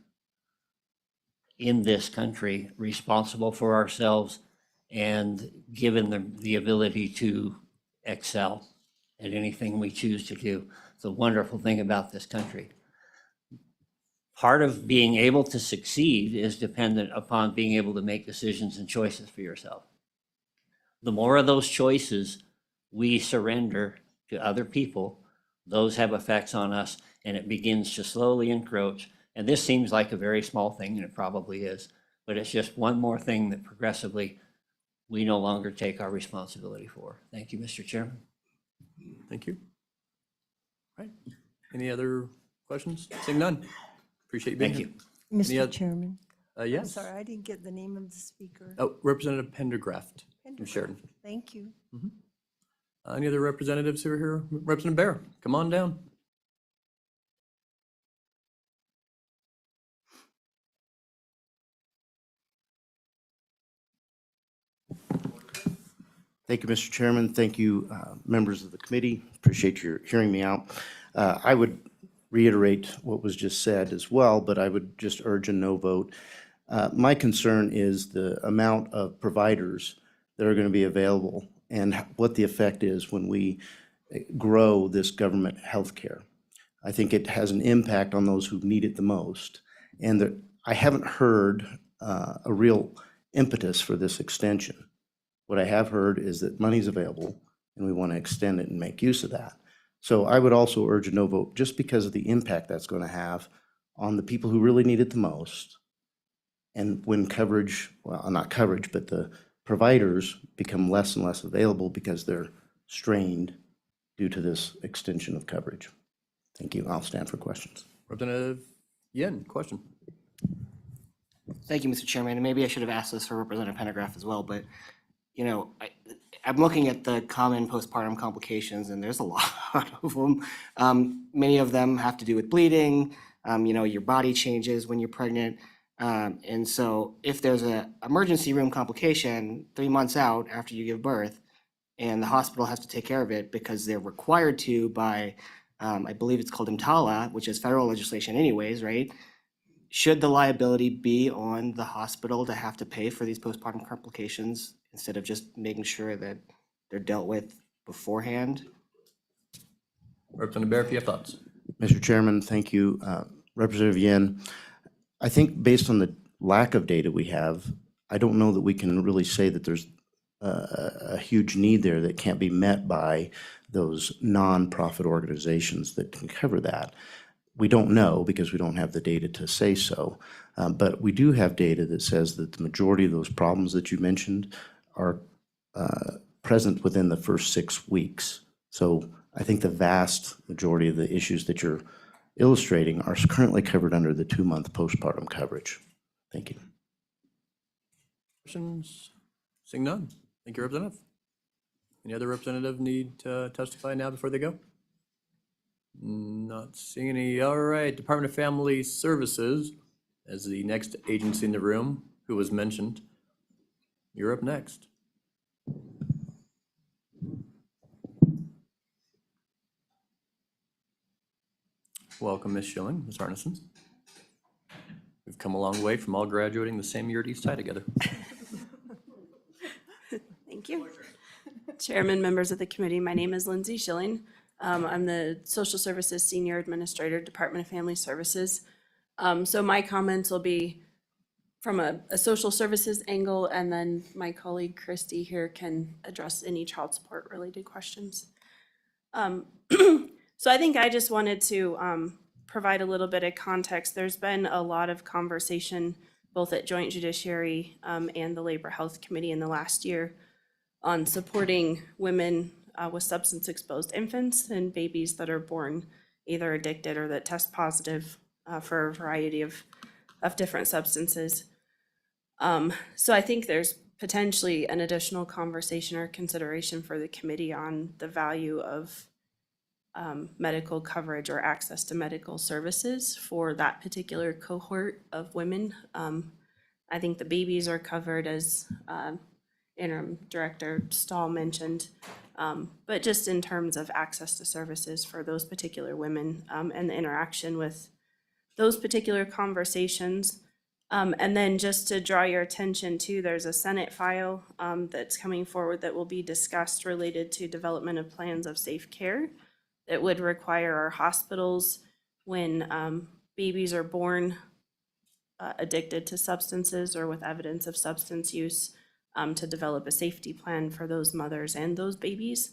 in this country responsible for ourselves and given the ability to excel at anything we choose to do. It's a wonderful thing about this country. Part of being able to succeed is dependent upon being able to make decisions and choices for yourself. The more of those choices we surrender to other people, those have effects on us, and it begins to slowly encroach. And this seems like a very small thing, and it probably is, but it's just one more thing that progressively we no longer take our responsibility for. Thank you, Mr. Chairman. Thank you. All right. Any other questions? Seeing none. Appreciate you being Thank here. you. Any Mr. oth- Chairman, I'm Yes. sorry, I didn't get the name of the speaker. Oh, Representative Pendergraft from Pendergraft. Sheridan. Thank you. Any other representatives who are here? Representative Bear, come on down. Thank you, Mr. Chairman. Thank you, members of the committee. Appreciate your hearing me out. I would reiterate what was just said as well, but I would just urge a no vote. My concern is the amount of providers that are going to be available and what the effect is when we grow this government health care. I think it has an impact on those who need it the most. And I haven't heard a real impetus for this extension. What I have heard is that money's available and we want to extend it and make use of that. So I would also urge a no vote just because of the impact that's going to have on the people who really need it the most. And when coverage, well, not coverage, but the providers become less and less available because they're strained due to this extension of coverage. Thank you. I'll stand for questions. Representative Yin, question. Thank you, Mr. Chairman, and maybe I should have asked this for Representative Pendergraft as well, but, you know, I'm looking at the common postpartum complications, and there's a lot of them. Many of them have to do with bleeding, you know, your body changes when you're pregnant. And so if there's an emergency room complication 3 months out after you give birth, and the hospital has to take care of it because they're required to by, I believe it's called EMTALA, which is federal legislation anyways, right? Should the liability be on the hospital to have to pay for these postpartum complications instead of just making sure that they're dealt with beforehand? Representative Bear, if you have thoughts. Mr. Chairman, thank you. Representative Yin, I think based on the lack of data we have, I don't know that we can really say that there's a huge need there that can't be met by those nonprofit organizations that can cover that. We don't know because we don't have the data to say so, but we do have data that says that the majority of those problems that you mentioned are present within the first 6 weeks. So I think the vast majority of the issues that you're illustrating are currently covered under the 2-month postpartum coverage. Thank you. Questions? Seeing none. Thank you, Representative. Any other representative need to testify now before they go? Not seeing any. All right, Department of Family Services as the next agency in the room who was mentioned. You're up next. Welcome, Ms. Schilling, Ms. Arneson. We've come a long way from all graduating the same year at East High together. Thank you. Chairman, members of the committee, my name is Lindsay Schilling. I'm the Social Services Senior Administrator, Department of Family Services. So my comments will be from a social services angle, and then my colleague Christy here can address any child support related questions. So I think I just wanted to provide a little bit of context. There's been a lot of conversation both at Joint Judiciary and the Labor Health Committee in the last year on supporting women with substance exposed infants and babies that are born either addicted or that test positive for a variety of different substances. So I think there's potentially an additional conversation or consideration for the committee on the value of medical coverage or access to medical services for that particular cohort of women. I think the babies are covered, as Interim Director Stahl mentioned, but just in terms of access to services for those particular women and the interaction with those particular conversations. And then just to draw your attention to, there's a Senate file that's coming forward that will be discussed related to development of plans of safe care that would require our hospitals, when babies are born addicted to substances or with evidence of substance use, to develop a safety plan for those mothers and those babies.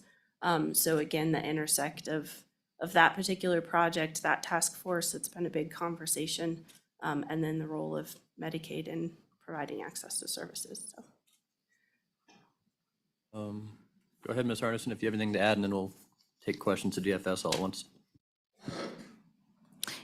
So again, the intersect of that particular project, that task force, it's been a big conversation, and then the role of Medicaid in providing access to services. So. Go ahead, Ms. Arneson, if you have anything to add, and then we'll take questions to DFS all at once.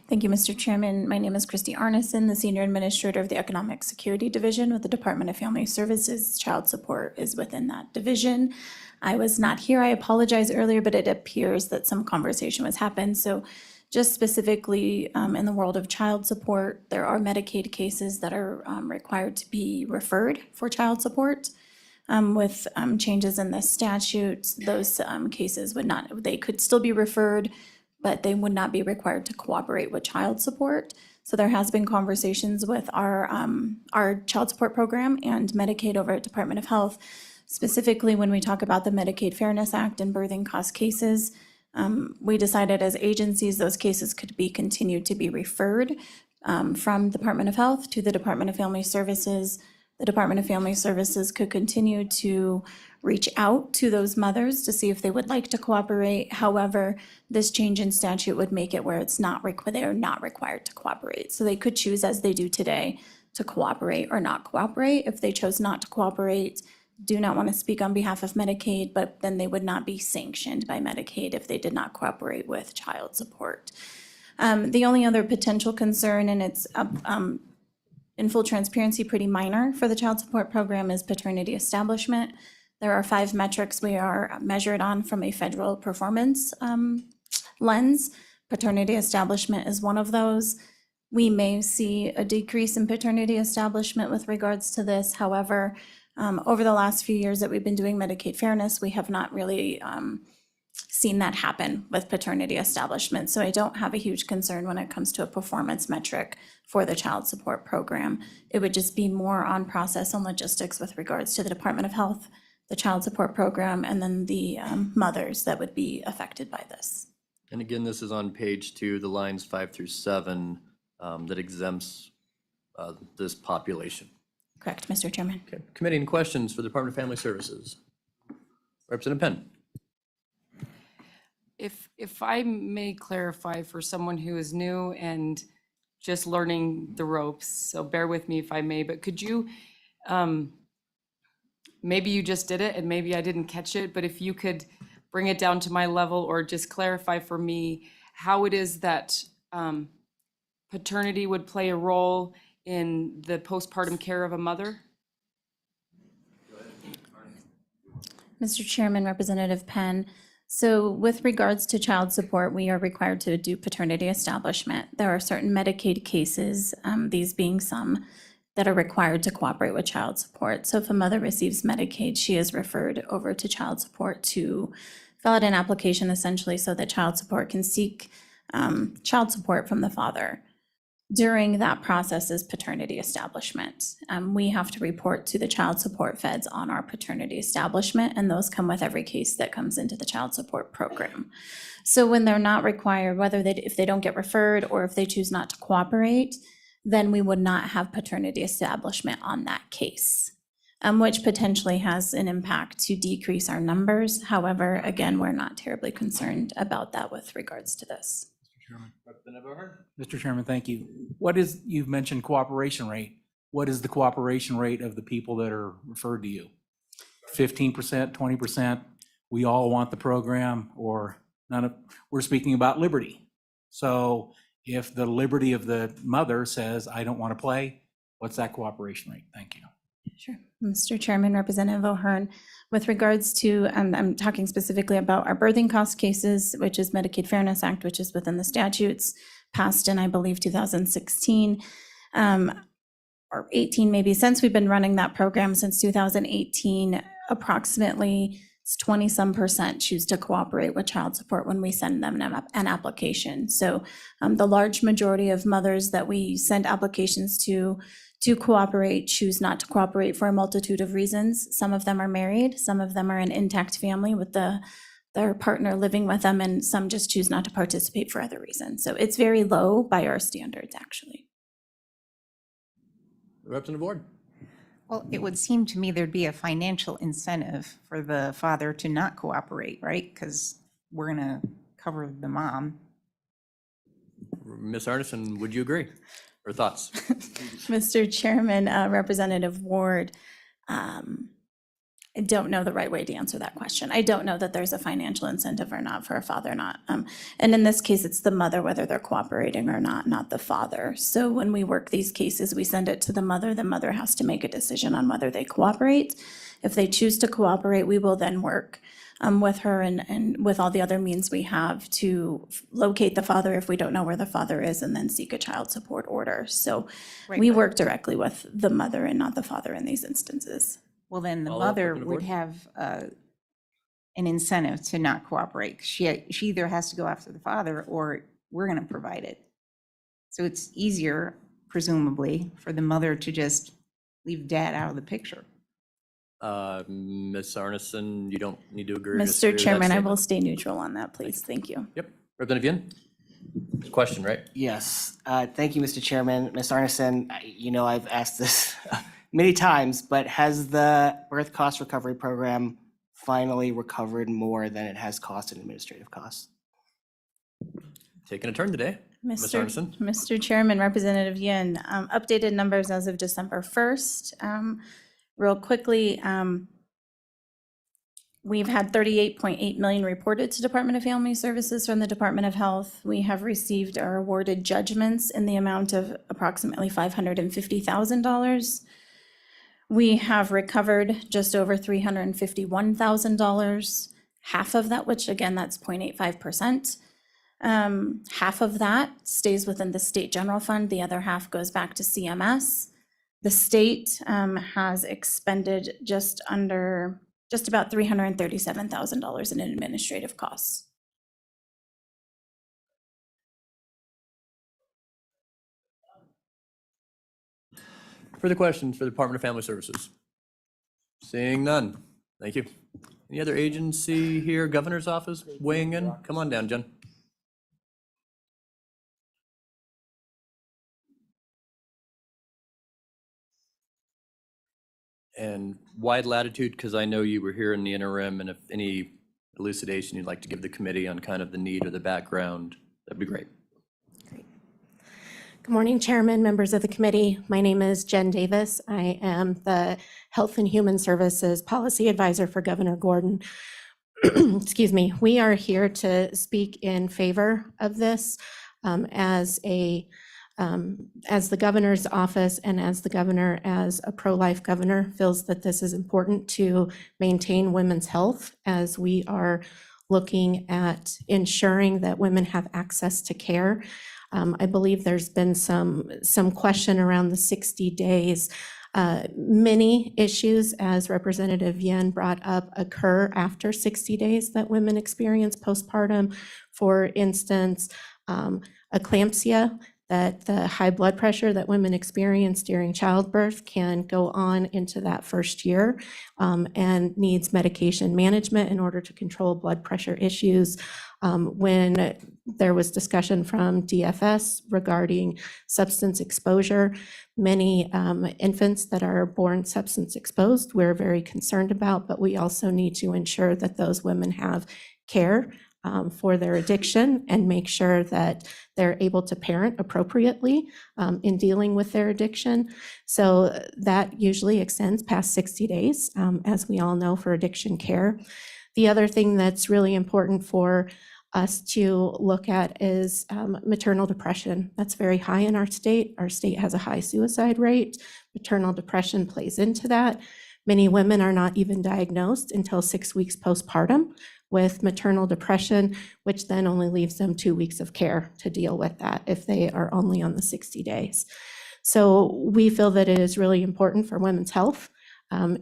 Thank you, Mr. Chairman. My name is Christy Arneson, the Senior Administrator of the Economic Security Division with the Department of Family Services. Child support is within that division. I was not here, I apologize earlier, but it appears that some conversation was happened. So just specifically in the world of child support, there are Medicaid cases that are required to be referred for child support. With changes in the statute, those cases would not, they could still be referred, but they would not be required to cooperate with child support. So there has been conversations with our child support program and Medicaid over at Department of Health, specifically when we talk about the Medicaid Fairness Act and birthing cost cases. We decided as agencies, those cases could be continued to be referred from Department of Health to the Department of Family Services. The Department of Family Services could continue to reach out to those mothers to see if they would like to cooperate. However, this change in statute would make it where it's not they are not required to cooperate. So they could choose, as they do today, to cooperate or not cooperate. If they chose not to cooperate, do not want to speak on behalf of Medicaid, but then they would not be sanctioned by Medicaid if they did not cooperate with child support. The only other potential concern, and it's in full transparency, pretty minor for the child support program, is paternity establishment. There are 5 metrics we are measured on from a federal performance lens. Paternity establishment is one of those. We may see a decrease in paternity establishment with regards to this. However, over the last few years that we've been doing Medicaid fairness, we have not really seen that happen with paternity establishment. So I don't have a huge concern when it comes to a performance metric for the child support program. It would just be more on process and logistics with regards to the Department of Health, the child support program, and then the mothers that would be affected by this. And again, this is on page 2, the lines 5 through 7, that exempts this population. Correct, Mr. Chairman. Okay. Committee, any questions for the Department of Family Services? Representative Penn. If I may clarify for someone who is new and just learning the ropes, so bear with me if I may, but could you, maybe you just did it and maybe I didn't catch it, but if you could bring it down to my level or just clarify for me how it is that paternity would play a role in the postpartum care of a mother? Mr. Chairman, Representative Penn. So with regards to child support, we are required to do paternity establishment. There are certain Medicaid cases, these being some, that are required to cooperate with child support. So if a mother receives Medicaid, she is referred over to child support to fill out an application essentially so that child support can seek child support from the father. During that process is paternity establishment. We have to report to the child support feds on our paternity establishment, and those come with every case that comes into the child support program. So when they're not required, if they don't get referred or if they choose not to cooperate, then we would not have paternity establishment on that case, which potentially has an impact to decrease our numbers. However, again, we're not terribly concerned about that with regards to this. Mr. Chairman, thank you. You've mentioned cooperation rate. What is the cooperation rate of the people that are referred to you? 15%, 20%? We all want the program, or none of, we're speaking about liberty. So if the liberty of the mother says, I don't want to play, what's that cooperation rate? Thank you. Sure. Mr. Chairman, Representative O'Hearn, with regards to, I'm talking specifically about our birthing cost cases, which is Medicaid Fairness Act, which is within the statutes passed in, I believe, 2016 or 18 maybe. Since we've been running that program since 2018, approximately 20-some% choose to cooperate with child support when we send them an application. So the large majority of mothers that we send applications to cooperate choose not to cooperate for a multitude of reasons. Some of them are married, some of them are an intact family with their partner living with them, and some just choose not to participate for other reasons. So it's very low by our standards, actually. Representative Ward. Well, it would seem to me there'd be a financial incentive for the father to not cooperate, right? Because we're going to cover the mom. Ms. Arneson, would you agree? Or thoughts? Mr. Chairman, Representative Ward, I don't know the right way to answer that question. I don't know that there's a financial incentive or not for a father not. And in this case, it's the mother, whether they're cooperating or not the father. So when we work these cases, we send it to the mother has to make a decision on whether they cooperate. If they choose to cooperate, we will then work with her and with all the other means we have to locate the father if we don't know where the father is, and then seek a child support order. So we work directly with the mother and not the father in these instances. Well, then the Follow up, mother Representative would Ward? have an incentive to not cooperate. She either has to go after the father or we're going to provide it. So it's easier, presumably, for the mother to just leave dad out of the picture. Ms. Arneson, you don't need to agree or disagree Mr. with that Chairman, I statement. will stay neutral on that, please. Thank you. Yep. Representative Yin? It's a question, right? Yes, thank you, Mr. Chairman. Ms. Arneson, I've asked this many times, but has the birth cost recovery program finally recovered more than it has cost in administrative costs? Taking a turn today. Ms. Arneson? Mr. Chairman, Representative Yin, updated numbers as of December 1st. Real quickly, we've had 38.8 million reported to Department of Family Services from the Department of Health. We have received or awarded judgments in the amount of approximately $550,000. We have recovered just over $351,000. Half of that, which again, that's 0.85%. Half of that stays within the state general fund. The other half goes back to CMS. The state has expended just about $337,000 in administrative costs. Further questions for the Department of Family Services? Seeing none. Thank you. Any other agency here? Governor's office weighing in? Come on down, Jen. And wide latitude, because I know you were here in the interim, and if any elucidation you'd like to give the committee on kind of the need or the background, that'd be great. Good morning, Chairman, members of the committee. My name is Jen Davis. I am the Health and Human Services Policy Advisor for Governor Gordon. Excuse me. We are here to speak in favor of this as the governor's office and as the governor, as a pro-life governor, feels that this is important to maintain women's health as we are looking at ensuring that women have access to care. I believe there's been some question around the 60 days. Many issues, as Representative Yen brought up, occur after 60 days that women experience postpartum. For instance, eclampsia, that the high blood pressure that women experience during childbirth can go on into that first year and needs medication management in order to control blood pressure issues. When there was discussion from DFS regarding substance exposure, many infants that are born substance exposed, we're very concerned about, but we also need to ensure that those women have care for their addiction and make sure that they're able to parent appropriately in dealing with their addiction. So that usually extends past 60 days, as we all know, for addiction care. The other thing that's really important for us to look at is maternal depression. That's very high in our state. Our state has a high suicide rate. Maternal depression plays into that. Many women are not even diagnosed until 6 weeks postpartum with maternal depression, which then only leaves them 2 weeks of care to deal with that if they are only on the 60 days. So we feel that it is really important for women's health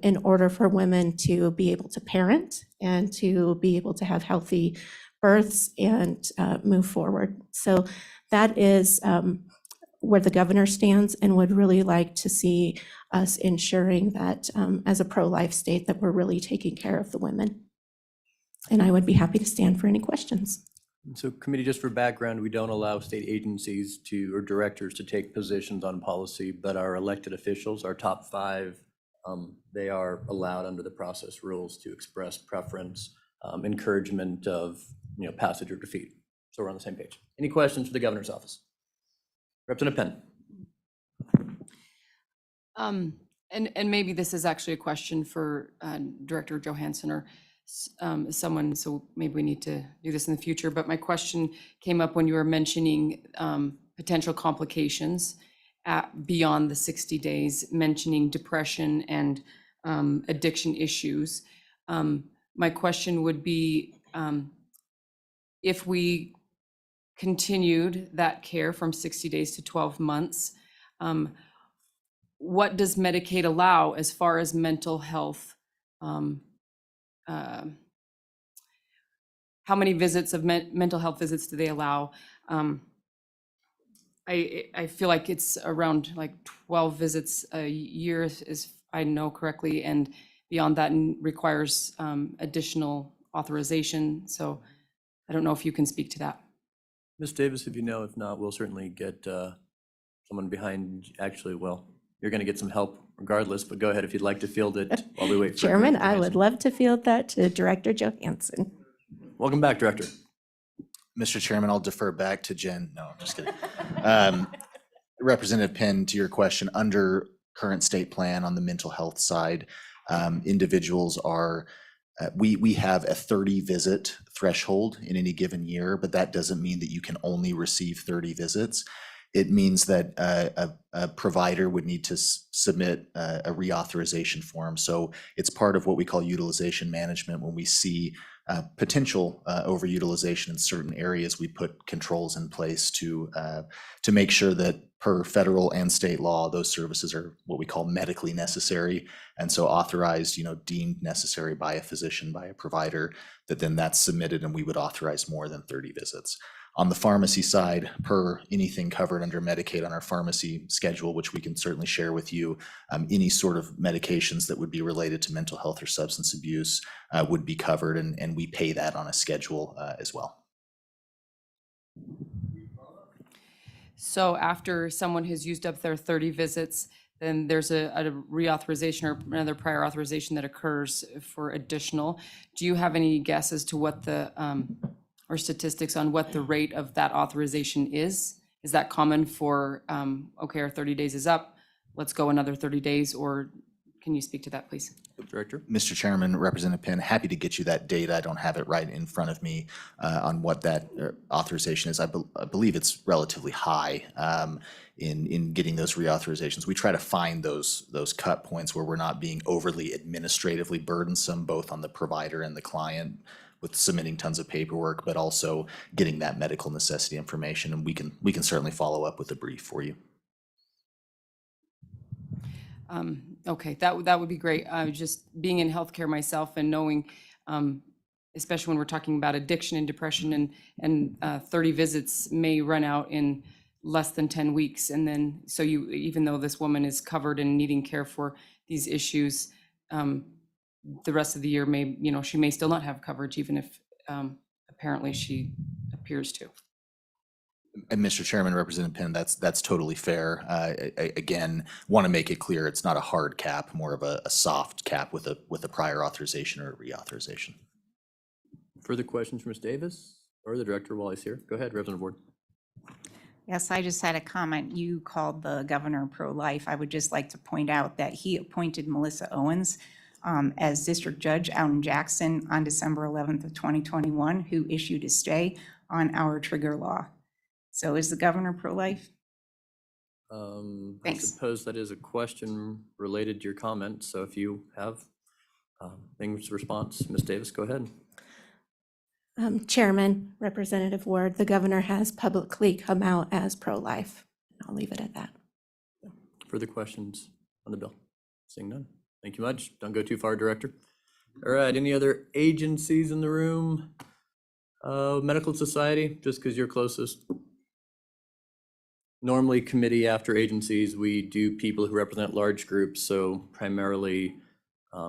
in order for women to be able to parent and to be able to have healthy births and move forward. So that is where the governor stands and would really like to see us ensuring that as a pro-life state that we're really taking care of the women. And I would be happy to stand for any questions. So committee, just for background, we don't allow state agencies to, or directors to take positions on policy, but our elected officials, our top 5, they are allowed under the process rules to express preference, encouragement of, passage or defeat. So we're on the same page. Any questions for the governor's office? Representative Penn. And maybe this is actually a question for Director Johansson or someone, so maybe we need to do this in the future, but my question came up when you were mentioning potential complications beyond the 60 days, mentioning depression and addiction issues. My question would be, if we continued that care from 60 days to 12 months, what does Medicaid allow as far as mental health? How many visits of mental health visits do they allow? I feel like it's around like 12 visits a year, is I know correctly, and beyond that requires additional authorization. So I don't know if you can speak to that. Ms. Davis, if you know, if not, we'll certainly get someone behind, actually, well, you're going to get some help regardless, but go ahead if you'd like to field it while we wait for Chairman, I would love to field that to Director Johansson. Welcome back, Director. Mr. Chairman, I'll defer back to Jen. No, I'm just kidding. Representative Penn, to your question, under current state plan on the mental health side, individuals are, we have a 30 visit threshold in any given year, but that doesn't mean that you can only receive 30 visits. It means that a provider would need to submit a reauthorization form. So it's part of what we call utilization management. When we see potential overutilization in certain areas, we put controls in place to make sure that per federal and state law, those services are what we call medically necessary. And so authorized, deemed necessary by a physician, by a provider, that then that's submitted and we would authorize more than 30 visits. On the pharmacy side, per anything covered under Medicaid on our pharmacy schedule, which we can certainly share with you, any sort of medications that would be related to mental health or substance abuse would be covered, and we pay that on a schedule as well. So after someone has used up their 30 visits, then there's a reauthorization or another prior authorization that occurs for additional. Do you have any guess as to what the, or statistics on what the rate of that authorization is? Is that common for, okay, our 30 days is up, let's go another 30 days, or can you speak to that, please? Director? Mr. Chairman, Representative Penn, happy to get you that data. I don't have it right in front of me on what that authorization is. I believe it's relatively high in getting those reauthorizations. We try to find those cut points where we're not being overly administratively burdensome, both on the provider and the client with submitting tons of paperwork, but also getting that medical necessity information. And we can certainly follow up with a brief for you. Okay, that would be great. Just being in healthcare myself and knowing, especially when we're talking about addiction and depression, and 30 visits may run out in less than 10 weeks. And then, so you, even though this woman is covered and needing care for these issues, the rest of the year may, she may still not have coverage, even if apparently she appears to. And Mr. Chairman, Representative Penn, that's totally fair. Again, want to make it clear, it's not a hard cap, more of a soft cap with a prior authorization or reauthorization. Further questions from Ms. Davis or the director while he's here? Go ahead, Representative Ward. Yes, I just had a comment. You called the governor pro-life. I would just like to point out that he appointed Melissa Owens as district judge out in Jackson on December 11th of 2021, who issued a stay on our trigger law. So is the governor pro-life? I Thanks. suppose that is a question related to your comment. So if you have things to response, Ms. Davis, go ahead. Chairman, Representative Ward, the governor has publicly come out as pro-life. I'll leave it at that. Further questions on the bill? Seeing none. Thank you much. Don't go too far, Director. All right, any other agencies in the room? Medical Society, just because you're closest. Normally committee after agencies, we do people who represent large groups. So primarily,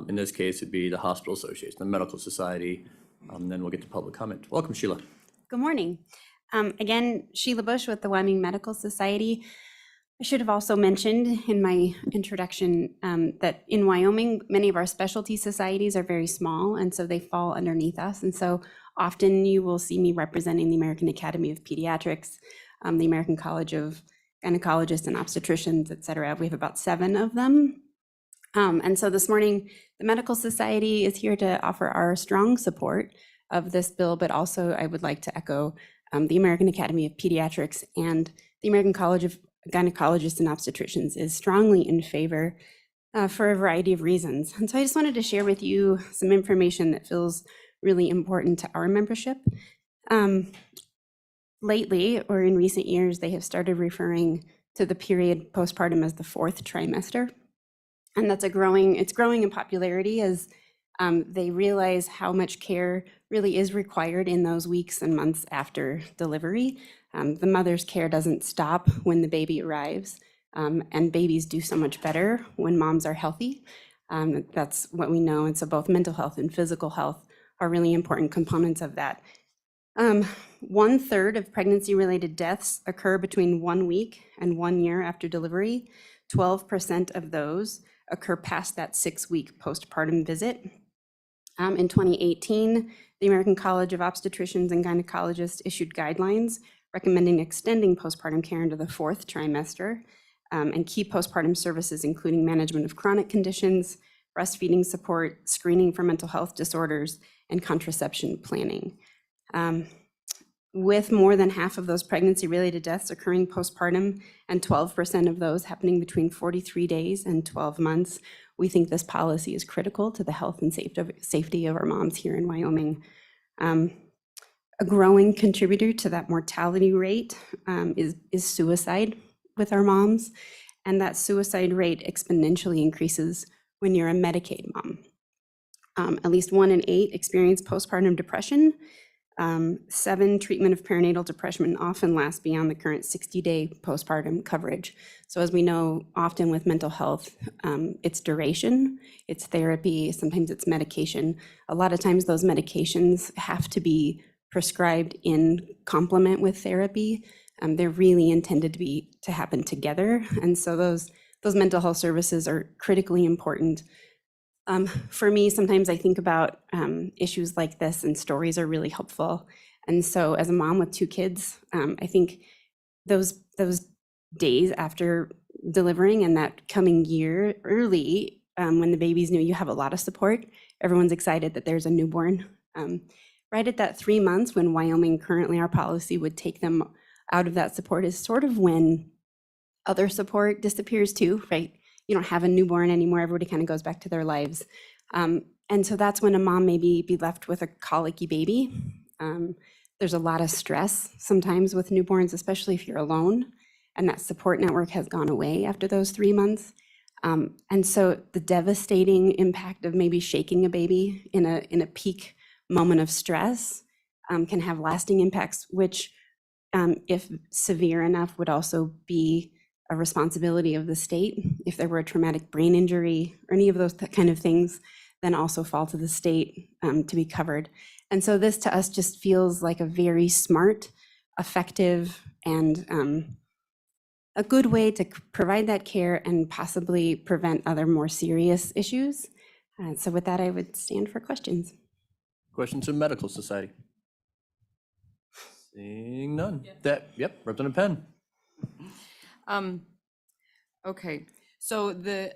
in this case, it'd be the Hospital Association, the Medical Society. Then we'll get to public comment. Welcome, Sheila. Good morning. Again, Sheila Bush with the Wyoming Medical Society. I should have also mentioned in my introduction that in Wyoming, many of our specialty societies are very small, and so they fall underneath us. And so often you will see me representing the American Academy of Pediatrics, the American College of Gynecologists and Obstetricians, et cetera. We have about 7 of them. And so this morning, the Medical Society is here to offer our strong support of this bill, but also I would like to echo the American Academy of Pediatrics and the American College of Gynecologists and Obstetricians is strongly in favor for a variety of reasons. And so I just wanted to share with you some information that feels really important to our membership. Lately, or in recent years, they have started referring to the period postpartum as the 4th trimester. And it's growing in popularity as they realize how much care really is required in those weeks and months after delivery. The mother's care doesn't stop when the baby arrives, and babies do so much better when moms are healthy. That's what we know, and so both mental health and physical health are really important components of that. 1/3 of pregnancy-related deaths occur between 1 week and 1 year after delivery. 12% of those occur past that 6-week postpartum visit. In 2018, the American College of Obstetricians and Gynecologists issued guidelines recommending extending postpartum care into the 4th trimester, and key postpartum services, including management of chronic conditions, breastfeeding support, screening for mental health disorders, and contraception planning. With more than half of those pregnancy-related deaths occurring postpartum and 12% of those happening between 43 days and 12 months, we think this policy is critical to the health and safety of our moms here in Wyoming. A growing contributor to that mortality rate is suicide with our moms, and that suicide rate exponentially increases when you're a Medicaid mom. At least 1 in 8 experience postpartum depression. 7 treatment of perinatal depression often lasts beyond the current 60-day postpartum coverage. So as we know, often with mental health, it's duration, it's therapy, sometimes it's medication. A lot of times those medications have to be prescribed in complement with therapy. They're really intended to happen together. And so those those mental health services are critically important. For me, sometimes I think about issues like this, and stories are really helpful. And so as a mom with 2 kids, I think those days after delivering and that coming year early, when the baby's new, you have a lot of support. Everyone's excited that there's a newborn. Right at that 3 months when Wyoming, currently our policy would take them out of that support, is sort of when other support disappears too, right? You don't have a newborn anymore. Everybody kind of goes back to their lives. And so that's when a mom may be left with a colicky baby. There's a lot of stress sometimes with newborns, especially if you're alone, and that support network has gone away after those 3 months. And so the devastating impact of maybe shaking a baby in a peak moment of stress can have lasting impacts, which if severe enough would also be a responsibility of the state. If there were a traumatic brain injury or any of those kind of things, then also fall to the state to be covered. And so this to us just feels like a very smart, effective, and a good way to provide that care and possibly prevent other more serious issues. So with that, I would stand for questions. Questions from Medical Society? Seeing none. Yep, Representative Penn. Okay, so the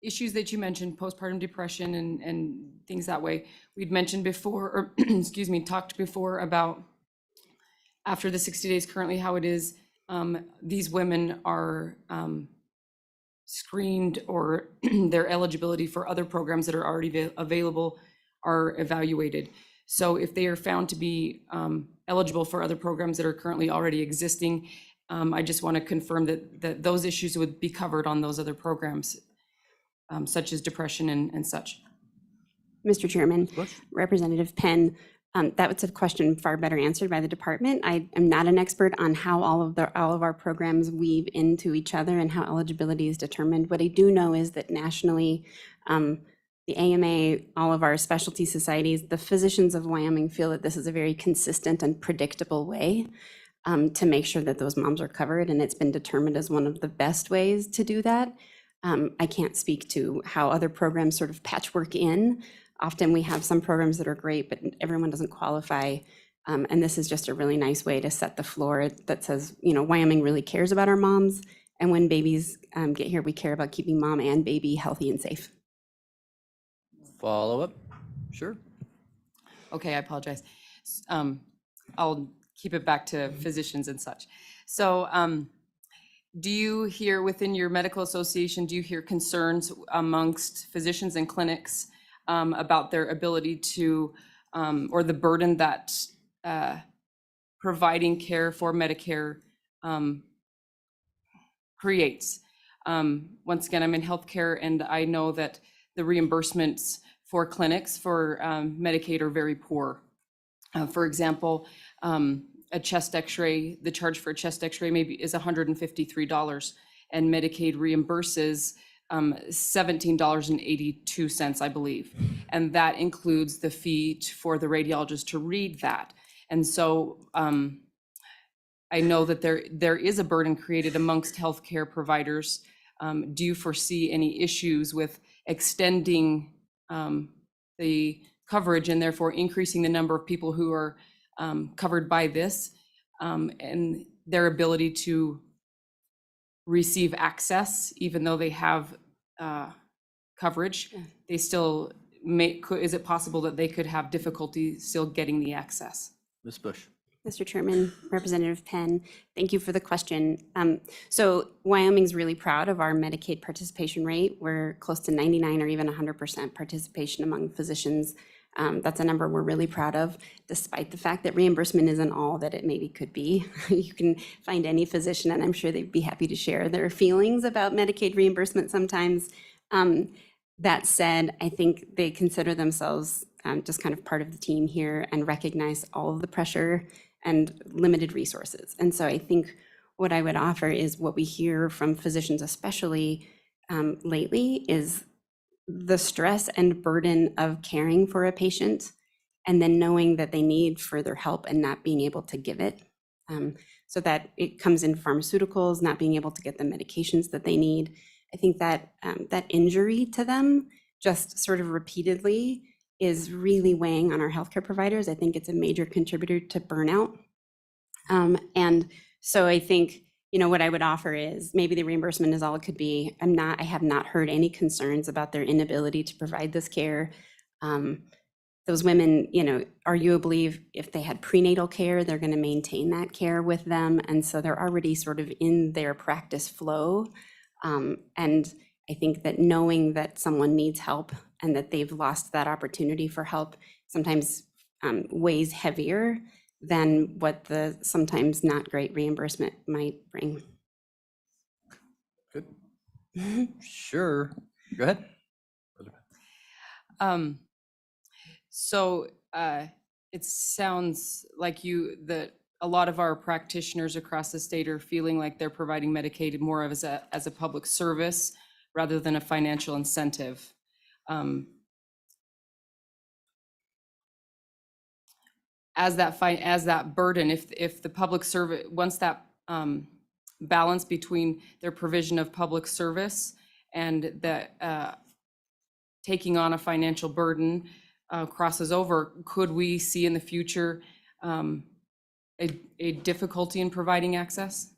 issues that you mentioned, postpartum depression and things that way, we'd mentioned before, or excuse me, talked before about after the 60 days currently how it is, these women are screened, or their eligibility for other programs that are already available are evaluated. So if they are found to be eligible for other programs that are currently already existing, I just want to confirm that those issues would be covered on those other programs, such as depression and such. Mr. Chairman, Representative Penn, that was a question far better answered by the department. I am not an expert on how all of our programs weave into each other and how eligibility is determined. What I do know is that nationally, the AMA, all of our specialty societies, the physicians of Wyoming feel that this is a very consistent and predictable way to make sure that those moms are covered, and it's been determined as one of the best ways to do that. I can't speak to how other programs sort of patchwork in. Often we have some programs that are great, but everyone doesn't qualify. And this is just a really nice way to set the floor that says, you know, Wyoming really cares about our moms. And when babies get here, we care about keeping mom and baby healthy and safe. Follow up? Sure. Okay, I apologize. I'll keep it back to physicians and such. So do you hear within your medical association, do you hear concerns amongst physicians and clinics about their ability to, or the burden that providing care for Medicare creates? Once again, I'm in healthcare, and I know that the reimbursements for clinics for Medicaid are very poor. For example, a chest x-ray, the charge for a chest x-ray maybe is $153, and Medicaid reimburses $17.82, I believe. And that includes the fee for the radiologist to read that. And so I know that there is a burden created amongst healthcare providers. Do you foresee any issues with extending the coverage and therefore increasing the number of people who are covered by this and their ability to receive access, even though they have coverage? They still is it possible that they could have difficulty still getting the access? Ms. Bush. Mr. Chairman, Representative Penn, thank you for the question. So Wyoming's really proud of our Medicaid participation rate. We're close to 99 or even 100% participation among physicians. That's a number we're really proud of, despite the fact that reimbursement isn't all that it maybe could be. You can find any physician, and I'm sure they'd be happy to share their feelings about Medicaid reimbursement sometimes. That said, I think they consider themselves just kind of part of the team here and recognize all of the pressure and limited resources. And so I think what I would offer is what we hear from physicians, especially lately, is the stress and burden of caring for a patient and then knowing that they need further help and not being able to give it. so that it comes in pharmaceuticals, not being able to get the medications that they need. I think that that injury to them just sort of repeatedly is really weighing on our healthcare providers. I think it's a major contributor to burnout. And so I think, what I would offer is maybe the reimbursement is all it could be. I have not heard any concerns about their inability to provide this care. Those women, arguably, if they had prenatal care, they're going to maintain that care with them. And so they're already sort of in their practice flow. And I think that knowing that someone needs help and that they've lost that opportunity for help sometimes weighs heavier than what the sometimes not great reimbursement might bring. Good. Sure. Go ahead. So it sounds like that a lot of our practitioners across the state are feeling like they're providing Medicaid more of as a public service rather than a financial incentive. As that burden, if the public service, once that balance between their provision of public service and that taking on a financial burden crosses over, could we see in the future a difficulty in providing access?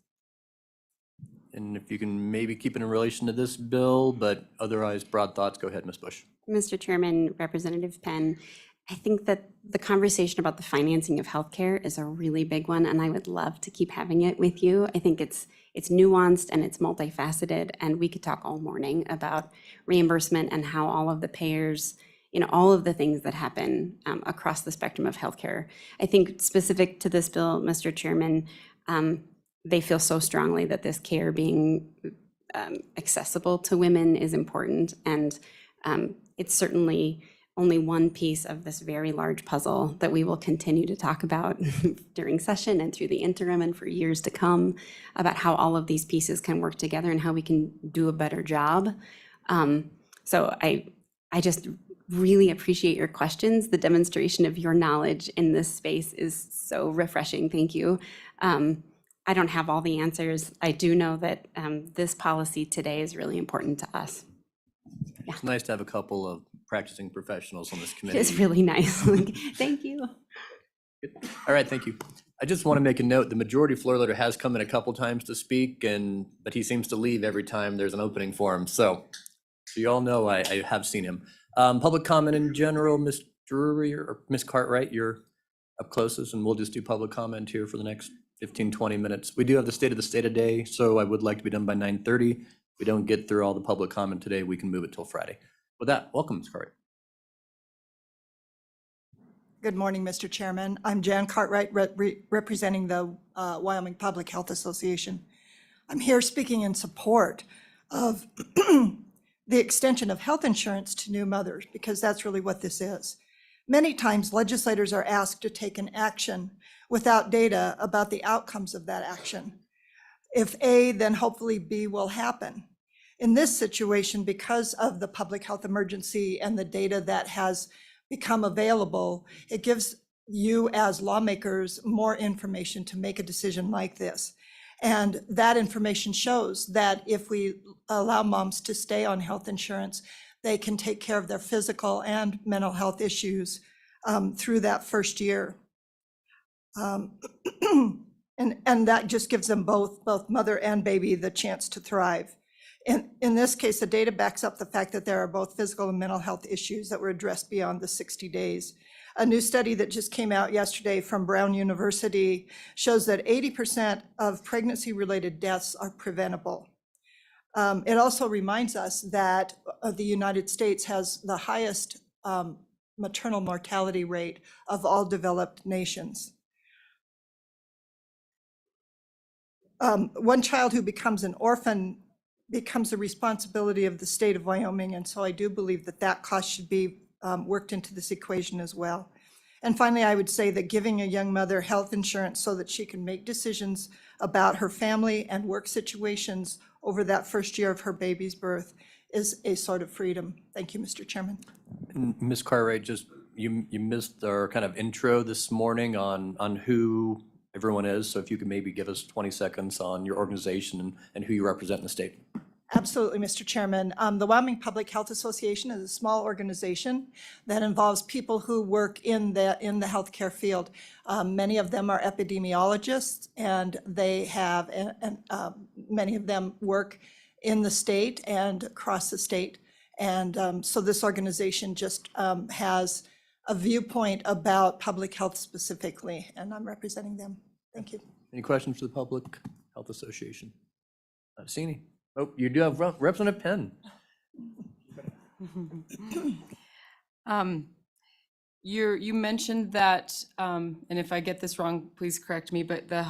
And if you can maybe keep it in relation to this bill, but otherwise broad thoughts, go ahead, Ms. Bush. Mr. Chairman, Representative Penn, I think that the conversation about the financing of healthcare is a really big one, and I would love to keep having it with you. I think it's nuanced and it's multifaceted, and we could talk all morning about reimbursement and how all of the payers, all of the things that happen across the spectrum of healthcare. I think specific to this bill, Mr. Chairman, they feel so strongly that this care being accessible to women is important, and it's certainly only one piece of this very large puzzle that we will continue to talk about during session and through the interim and for years to come, about how all of these pieces can work together and how we can do a better job. So I just really appreciate your questions. The demonstration of your knowledge in this space is so refreshing. Thank you. I don't have all the answers. I do know that this policy today is really important to us. Yeah. It's nice to have a couple of practicing professionals on this committee. It's really nice. Thank you. All right, thank you. I just want to make a note, the majority floor leader has come in a couple times to speak, but he seems to leave every time there's an opening for him. So you all know I have seen him. Public comment in general, Ms. Drury or Ms. Cartwright, you're up closest, and we'll just do public comment here for the next 15, 20 minutes. We do have the state of day, so I would like to be done by 9:30. If we don't get through all the public comment today, we can move it till Friday. With that, welcome, Ms. Cartwright. Good morning, Mr. Chairman. I'm Jan Cartwright, representing the Wyoming Public Health Association. I'm here speaking in support of the extension of health insurance to new mothers, because that's really what this is. Many times legislators are asked to take an action without data about the outcomes of that action. If A, then hopefully B will happen. In this situation, because of the public health emergency and the data that has become available, it gives you as lawmakers more information to make a decision like this. And that information shows that if we allow moms to stay on health insurance, they can take care of their physical and mental health issues through that first year. And that just gives them both mother and baby the chance to thrive. In this case, the data backs up the fact that there are both physical and mental health issues that were addressed beyond the 60 days. A new study that just came out yesterday from Brown University shows that 80% of pregnancy-related deaths are preventable. It also reminds us that the United States has the highest maternal mortality rate of all developed nations. One child who becomes an orphan becomes the responsibility of the state of Wyoming, and so I do believe that that cost should be worked into this equation as well. And finally, I would say that giving a young mother health insurance so that she can make decisions about her family and work situations over that first year of her baby's birth is a sort of freedom. Thank you, Mr. Chairman. And Ms. Cartwright, just you missed our kind of intro this morning on who everyone is. So if you could maybe give us 20 seconds on your organization and who you represent in the state. Absolutely, Mr. Chairman. The Wyoming Public Health Association is a small organization that involves people who work in the healthcare field. Many of them are epidemiologists, and they have, many of them work in the state and across the state. And so this organization just has a viewpoint about public health specifically, and I'm representing them. Thank you. Any questions for the Public Health Association? Not seeing any. Oh, you do have Representative Penn. You mentioned that, and if I get this wrong, please correct me, but the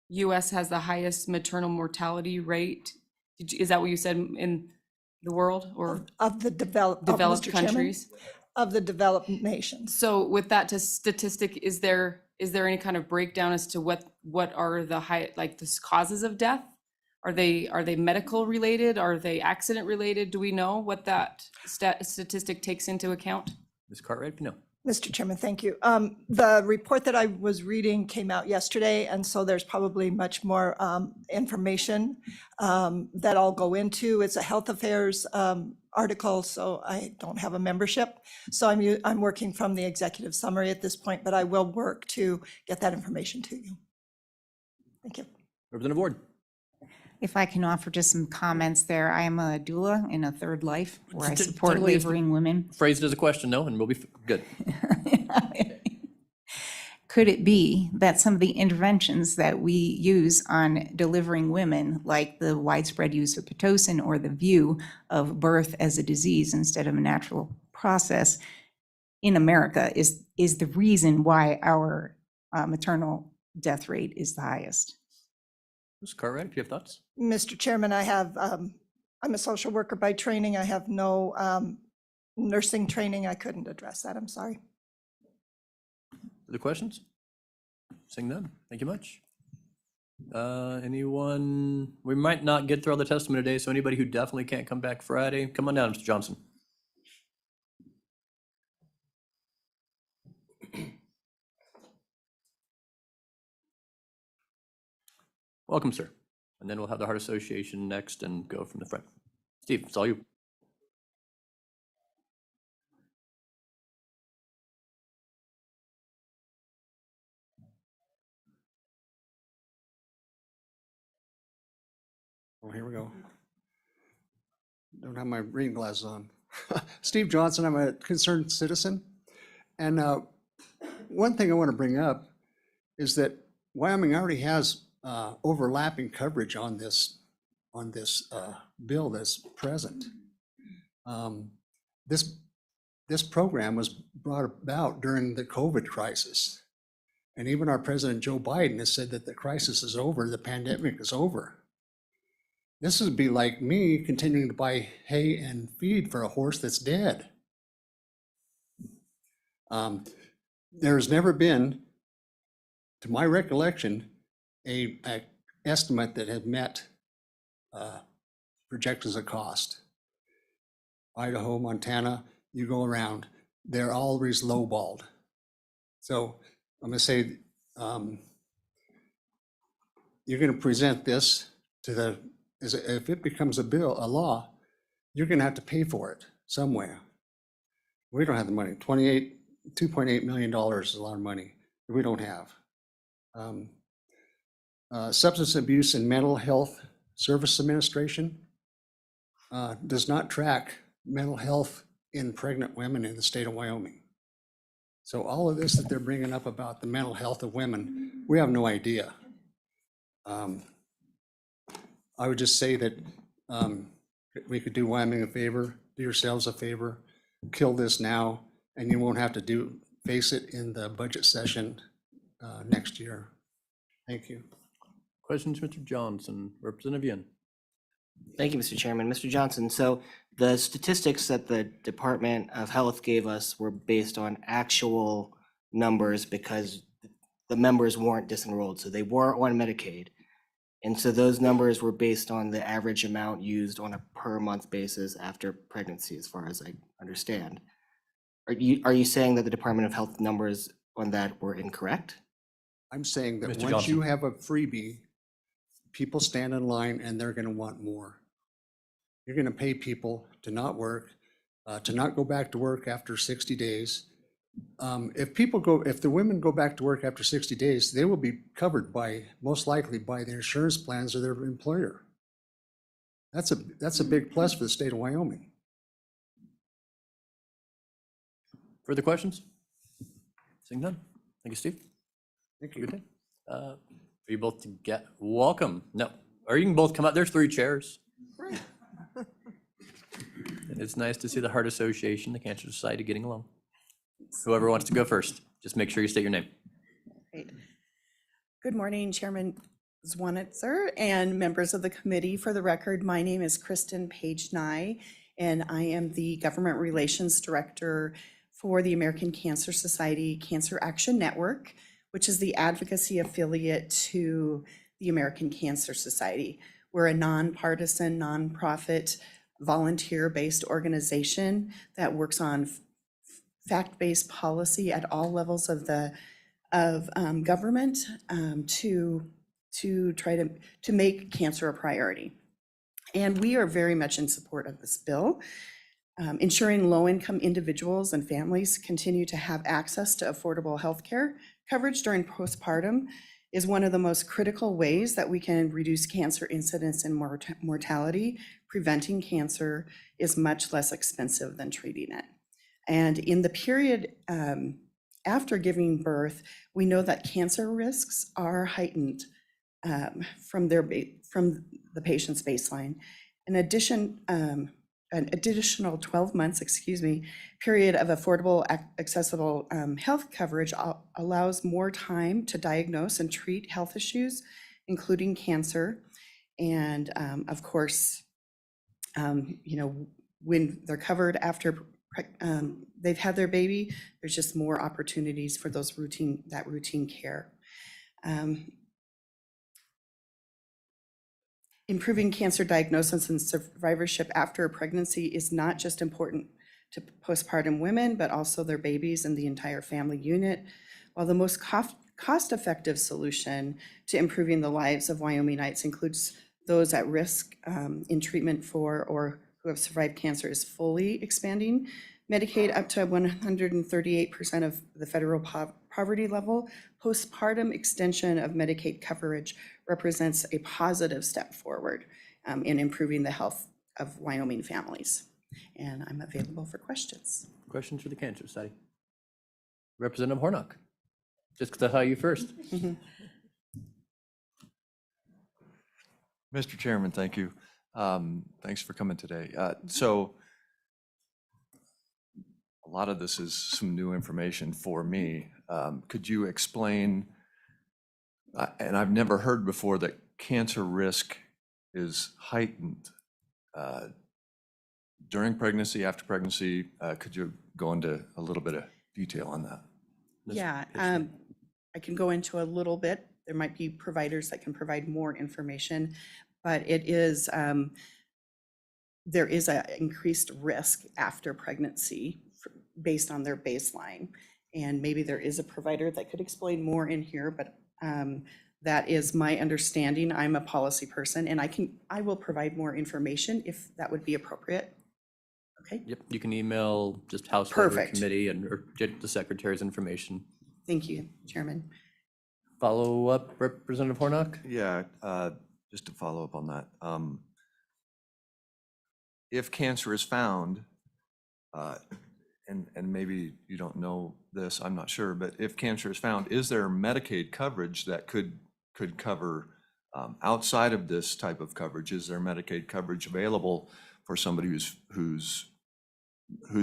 US has the highest maternal mortality rate. Is that what you said in the world, or Of the developed developed countries? Of the developed nations. So with that statistic, is there any kind of breakdown as to what are the the causes of death? Are they medical related? Are they accident related? Do we know what that statistic takes into account? Ms. Cartwright, no. Mr. Chairman, thank you. The report that I was reading came out yesterday, and so there's probably much more information that I'll go into. It's a health affairs article, so I don't have a membership. So I'm working from the executive summary at this point, but I will work to get that information to you. Thank you. Representative Ward. If I can offer just some comments there, I am a doula in a third life where I T- support totally is- laboring women. Phrase it as a question, no, and we'll be good. Could it be that some of the interventions that we use on delivering women, like the widespread use of Pitocin or the view of birth as a disease instead of a natural process in America, is the reason why our maternal death rate is the highest? Ms. Cartwright, do you have thoughts? Mr. Chairman, I'm a social worker by training. I have no nursing training. I couldn't address that. I'm sorry. Other questions? Seeing none, thank you much. Anyone, we might not get through all the testimony today, so anybody who definitely can't come back Friday, come on down, Mr. Johnson. Welcome, sir. And then we'll have the Heart Association next and go from the front. Steve, it's all you. Oh, here we go. Don't have my reading glasses on. Steve Johnson, I'm a concerned citizen. And one thing I want to bring up is that Wyoming already has overlapping coverage on this bill that's present. This program was brought about during the COVID crisis. And even our President Joe Biden has said that the crisis is over, the pandemic is over. This would be like me continuing to buy hay and feed for a horse that's dead. There's never been, to my recollection, a estimate that had met projections of cost. Idaho, Montana, you go around, they're always lowballed. So I'm gonna say, you're gonna present this to the, if it becomes a law, you're gonna have to pay for it somewhere. We don't have the money. $2.8 million is a lot of money that we don't have. Substance Abuse and Mental Health Service Administration does not track mental health in pregnant women in the state of Wyoming. So all of this that they're bringing up about the mental health of women, we have no idea. I would just say that we could do Wyoming a favor, do yourselves a favor, kill this now, and you won't have to face it in the budget session next year. Thank you. Questions, Mr. Johnson, Representative Yin. Thank you, Mr. Chairman. Mr. Johnson, so the statistics that the Department of Health gave us were based on actual numbers because the members weren't disenrolled, so they weren't on Medicaid. And so those numbers were based on the average amount used on a per month basis after pregnancy, as far as I understand. Are you saying that the Department of Health numbers on that were incorrect? I'm saying that Mr. once Johnson. you have a freebie, people stand in line and they're gonna want more. You're gonna pay people to not work, to not go back to work after 60 days. If the women go back to work after 60 days, they will be covered by, most likely by the insurance plans of their employer. That's a big plus for the state of Wyoming. Further questions? Seeing none. Thank you, Steve. Thank you. Good day. Are you both to get, welcome. No, or you can both come out. There's 3 chairs. It's nice to see the Heart Association, the Cancer Society getting along. Whoever wants to go first, just make sure you state your name. Great. Good morning, Chairman Zwanitzer and members of the committee. For the record, my name is Kristen Page Nye, and I am the Government Relations Director for the American Cancer Society Cancer Action Network, which is the advocacy affiliate to the American Cancer Society. We're a nonpartisan, nonprofit, volunteer-based organization that works on fact-based policy at all levels of government to try to make cancer a priority. And we are very much in support of this bill. Ensuring low-income individuals and families continue to have access to affordable health care coverage during postpartum is one of the most critical ways that we can reduce cancer incidence and mortality. Preventing cancer is much less expensive than treating it. And in the period after giving birth, we know that cancer risks are heightened from the patient's baseline. In addition, an additional 12 months, period of affordable, accessible health coverage allows more time to diagnose and treat health issues, including cancer. And of course, when they're covered after they've had their baby, there's just more opportunities for that routine care. Improving cancer diagnosis and survivorship after a pregnancy is not just important to postpartum women, but also their babies and the entire family unit. While the most cost-effective solution to improving the lives of Wyomingites includes those at risk in treatment for or who have survived cancer is fully expanding Medicaid up to 138% of the federal poverty level. Postpartum extension of Medicaid coverage represents a positive step forward in improving the health of Wyoming families. And I'm available for questions. Questions for the Cancer Society? Representative Hornock, just because I saw you first. Mr. Chairman, thank you. Thanks for coming today. So a lot of this is some new information for me. Could you explain, and I've never heard before that cancer risk is heightened during pregnancy, after pregnancy. Could you go into a little bit of detail on that? Yeah, I can go into a little bit. There might be providers that can provide more information, but it is, there is an increased risk after pregnancy based on their baseline. And maybe there is a provider that could explain more in here, but that is my understanding. I'm a policy person and I will provide more information if that would be appropriate. Okay. Yep, you can email just House Labor Committee or get the Secretary's information. Thank you, Chairman. Follow up, Representative Hornock? Yeah, just to follow up on that. If cancer is found, and maybe you don't know this, I'm not sure, but if cancer is found, is there Medicaid coverage that could cover outside of this type of coverage? Is there Medicaid coverage available for somebody who's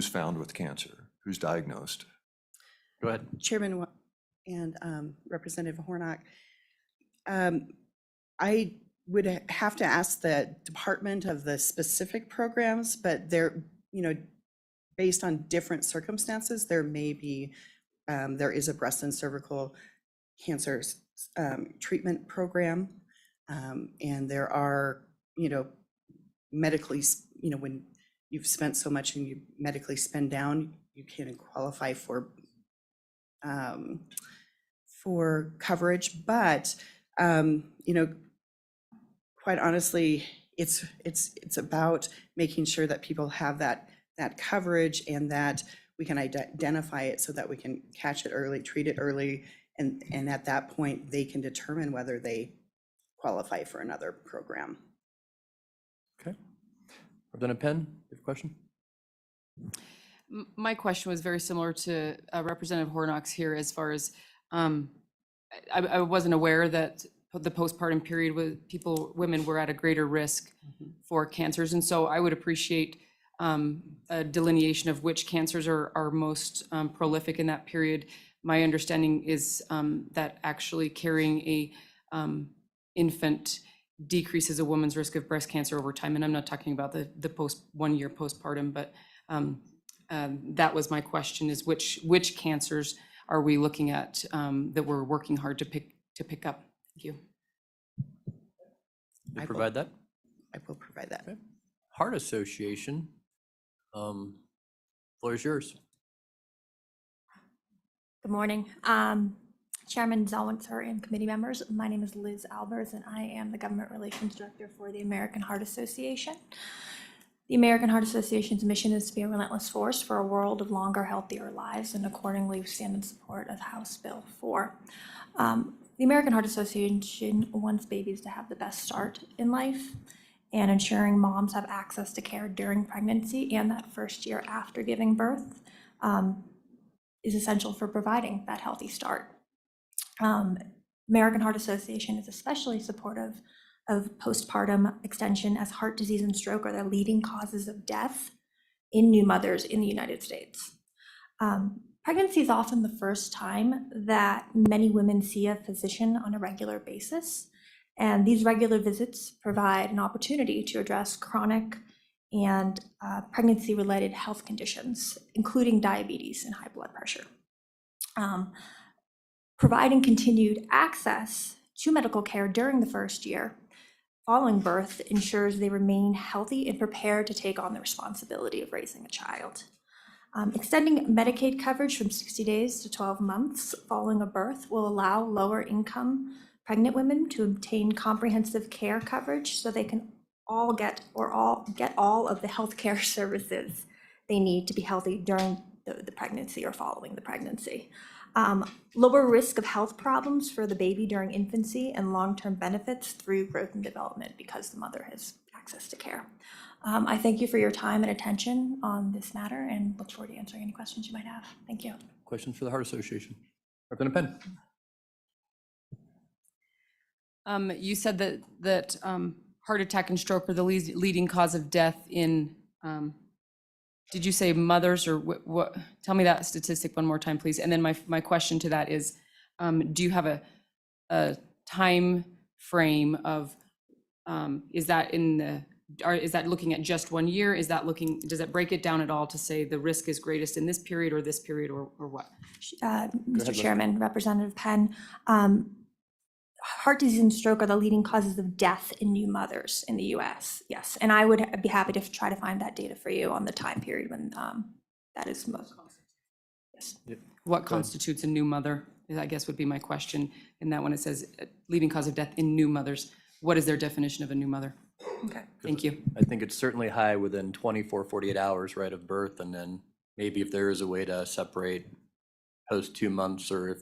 found with cancer, who's diagnosed? Go ahead. Chairman and Representative Hornock, I would have to ask the department of the specific programs, but they're, based on different circumstances, there may be, there is a breast and cervical cancer treatment program. And there are, medically, when you've spent so much and you medically spend down, you can qualify for for coverage, but, you know, quite honestly, it's about making sure that people have that coverage and that we can identify it so that we can catch it early, treat it early, and at that point, they can determine whether they qualify for another program. Okay. Representative Penn, you have a question? My question was very similar to Representative Hornock's here as far as, I wasn't aware that the postpartum period with women were at a greater risk for cancers. And so I would appreciate a delineation of which cancers are most prolific in that period. My understanding is that actually carrying a infant decreases a woman's risk of breast cancer over time. And I'm not talking about the 1 year postpartum, but that was my question, is which cancers are we looking at that we're working hard to pick up? Thank you. You provide that? I will provide that. Okay. Heart Association, floor is yours. Good morning. Chairman Zalwitzer and committee members, my name is Liz Albers and I am the Government Relations Director for the American Heart Association. The American Heart Association's mission is to be a relentless force for a world of longer, healthier lives, and accordingly we stand in support of House Bill 4. The American Heart Association wants babies to have the best start in life, and ensuring moms have access to care during pregnancy and that first year after giving birth is essential for providing that healthy start. American Heart Association is especially supportive of postpartum extension, as heart disease and stroke are the leading causes of death in new mothers in the United States. Pregnancy is often the first time that many women see a physician on a regular basis, and these regular visits provide an opportunity to address chronic and pregnancy-related health conditions, including diabetes and high blood pressure. Providing continued access to medical care during the first year following birth ensures they remain healthy and prepared to take on the responsibility of raising a child. Extending Medicaid coverage from 60 days to 12 months following a birth will allow lower income pregnant women to obtain comprehensive care coverage so they can all get all of the healthcare services they need to be healthy during the pregnancy or following the pregnancy. Lower risk of health problems for the baby during infancy, and long-term benefits through growth and development because the mother has access to care. I thank you for your time and attention on this matter and look forward to answering any questions you might have. Thank you. Questions for the Heart Association? Representative Penn. You said that heart attack and stroke are the leading cause of death in, did you say mothers or what? Tell me that statistic one more time, please. And then my question to that is, do you have a time frame of, is that looking at just 1 year? Does it break it down at all to say the risk is greatest in this period or this period or what? Mr. Chairman, Representative Penn, heart disease and stroke are the leading causes of death in new mothers in the US, yes. And I would be happy to try to find that data for you on the time period when that is most. Yes. What constitutes a new mother, I guess would be my question. In that one, it says leading cause of death in new mothers. What is their definition of a new mother? Okay. Thank you. I think it's certainly high within 24, 48 hours, right, of birth, and then maybe if there is a way to separate post 2 months, or if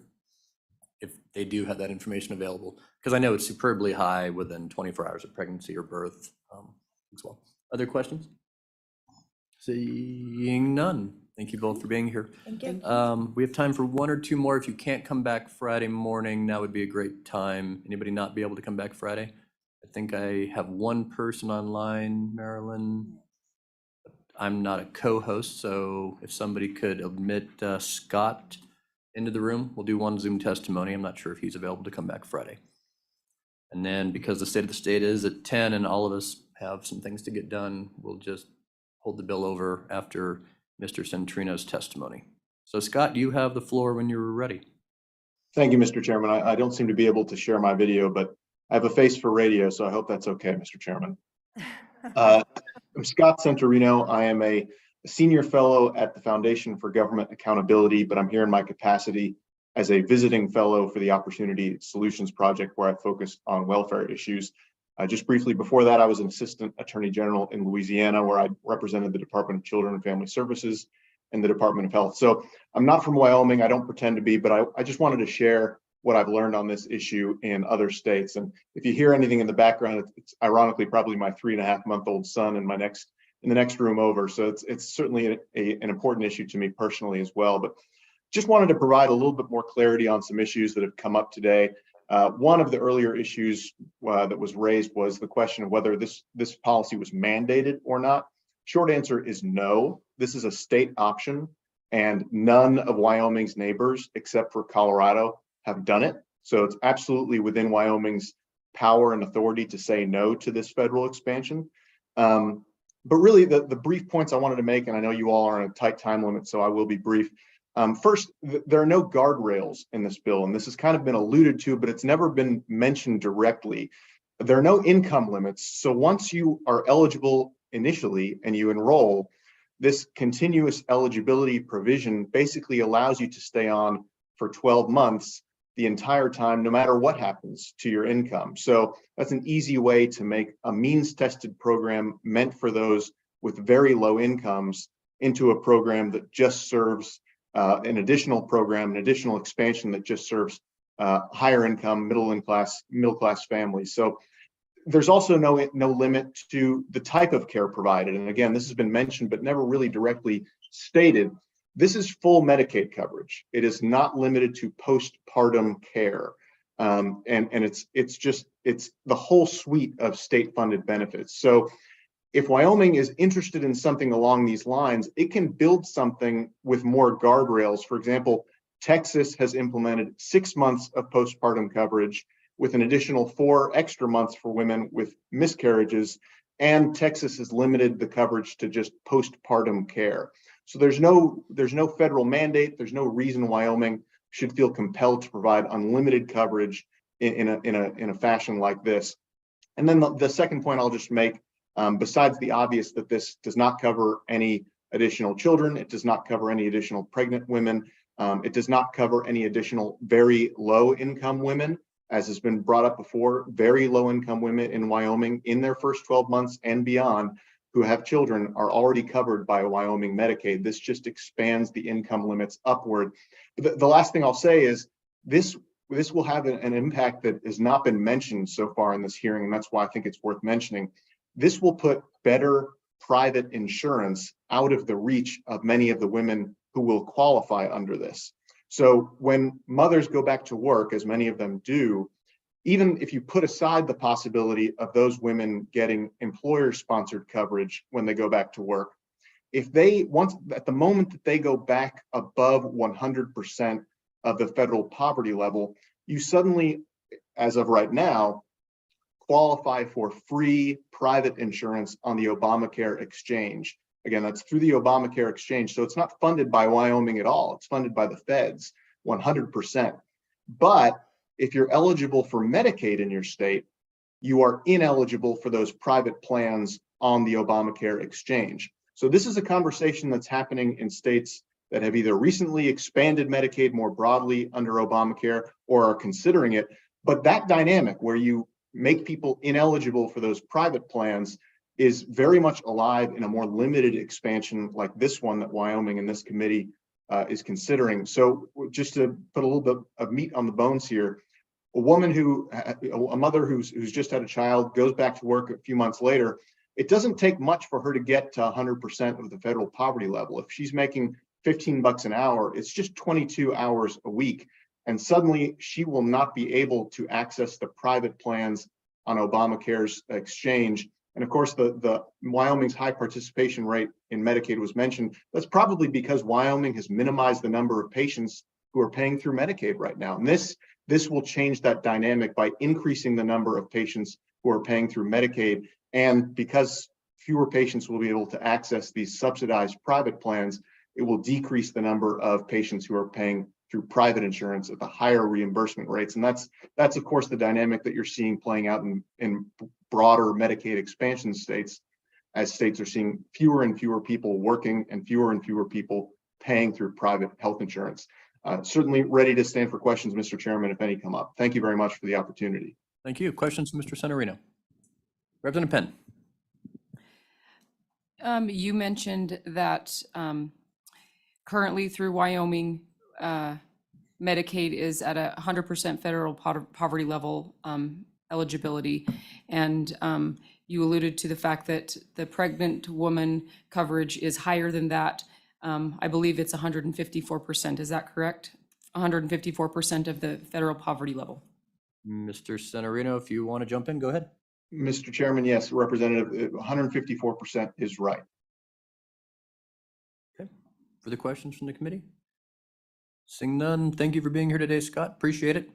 they do have that information available, because I know it's superbly high within 24 hours of pregnancy or birth as well. Other questions? Seeing none. Thank you both for being here. Thank you. We have time for one or two more. If you can't come back Friday morning, now would be a great time. Anybody not be able to come back Friday? I think I have one person online, Marilyn. I'm not a co-host, so if somebody could admit Scott into the room, we'll do one Zoom testimony. I'm not sure if he's available to come back Friday. And then because the state of the state is at 10 and all of us have some things to get done, we'll just hold the bill over after Mr. Centrino's testimony. So Scott, you have the floor when you're ready. Thank you, Mr. Chairman. I don't seem to be able to share my video, but I have a face for radio, so I hope that's okay, Mr. Chairman. I'm Scott Centrino. I am a senior fellow at the Foundation for Government Accountability, but I'm here in my capacity as a visiting fellow for the Opportunity Solutions Project, where I focus on welfare issues. Just briefly before that, I was an assistant attorney general in Louisiana, where I represented the Department of Children and Family Services and the Department of Health. So I'm not from Wyoming, I don't pretend to be, but I just wanted to share what I've learned on this issue in other states. And if you hear anything in the background, it's ironically probably my 3.5-month-old son in the next room over. So it's certainly an important issue to me personally as well. But just wanted to provide a little bit more clarity on some issues that have come up today. One of the earlier issues that was raised was the question of whether this policy was mandated or not. Short answer is no. This is a state option, and none of Wyoming's neighbors, except for Colorado, have done it. So it's absolutely within Wyoming's power and authority to say no to this federal expansion. But really, the brief points I wanted to make, and I know you all are on a tight time limit, so I will be brief. First, there are no guardrails in this bill, and this has kind of been alluded to, but it's never been mentioned directly. There are no income limits. So once you are eligible initially and you enroll, this continuous eligibility provision basically allows you to stay on for 12 months the entire time, no matter what happens to your income. So that's an easy way to make a means-tested program meant for those with very low incomes into a program that just serves an additional program, an additional expansion that just serves higher income, middle class families. So there's also no limit to the type of care provided. And again, this has been mentioned, but never really directly stated. This is full Medicaid coverage. It is not limited to postpartum care. And it's the whole suite of state-funded benefits. So if Wyoming is interested in something along these lines, it can build something with more guardrails. For example, Texas has implemented 6 months of postpartum coverage with an additional 4 extra months for women with miscarriages, and Texas has limited the coverage to just postpartum care. So there's no federal mandate. There's no reason Wyoming should feel compelled to provide unlimited coverage in a fashion like this. And then the second point I'll just make, besides the obvious that this does not cover any additional children, it does not cover any additional pregnant women, it does not cover any additional very low income women, as has been brought up before. Very low income women in Wyoming in their first 12 months and beyond who have children are already covered by Wyoming Medicaid. This just expands the income limits upward. The last thing I'll say is this will have an impact that has not been mentioned so far in this hearing, and that's why I think it's worth mentioning. This will put better private insurance out of the reach of many of the women who will qualify under this. So when mothers go back to work, as many of them do, even if you put aside the possibility of those women getting employer-sponsored coverage when they go back to work, at the moment that they go back above 100% of the federal poverty level, you suddenly, as of right now, qualify for free private insurance on the Obamacare exchange. Again, that's through the Obamacare exchange. So it's not funded by Wyoming at all. It's funded by the feds 100%. But if you're eligible for Medicaid in your state, you are ineligible for those private plans on the Obamacare exchange. So this is a conversation that's happening in states that have either recently expanded Medicaid more broadly under Obamacare or are considering it. But that dynamic where you make people ineligible for those private plans is very much alive in a more limited expansion like this one that Wyoming and this committee is considering. So just to put a little bit of meat on the bones here, a mother who's just had a child goes back to work a few months later, it doesn't take much for her to get to 100% of the federal poverty level. If she's making $15 an hour, it's just 22 hours a week. And suddenly she will not be able to access the private plans on Obamacare's exchange. And of course, the Wyoming's high participation rate in Medicaid was mentioned. That's probably because Wyoming has minimized the number of patients who are paying through Medicaid right now. And this will change that dynamic by increasing the number of patients who are paying through Medicaid. And because fewer patients will be able to access these subsidized private plans, it will decrease the number of patients who are paying through private insurance at the higher reimbursement rates. And that's of course the dynamic that you're seeing playing out in broader Medicaid expansion states, as states are seeing fewer and fewer people working and fewer people paying through private health insurance. Certainly ready to stand for questions, Mr. Chairman, if any come up. Thank you very much for the opportunity. Thank you. Questions from Mr. Senorino? Representative Penn. You mentioned that currently through Wyoming, Medicaid is at 100% federal poverty level eligibility. And you alluded to the fact that the pregnant woman coverage is higher than that. I believe it's 154%. Is that correct? 154% of the federal poverty level. Mr. Senorino, if you want to jump in, go ahead. Mr. Chairman, yes, Representative, 154% is right. Okay. Further questions from the committee? Seeing none, thank you for being here today, Scott. Appreciate it.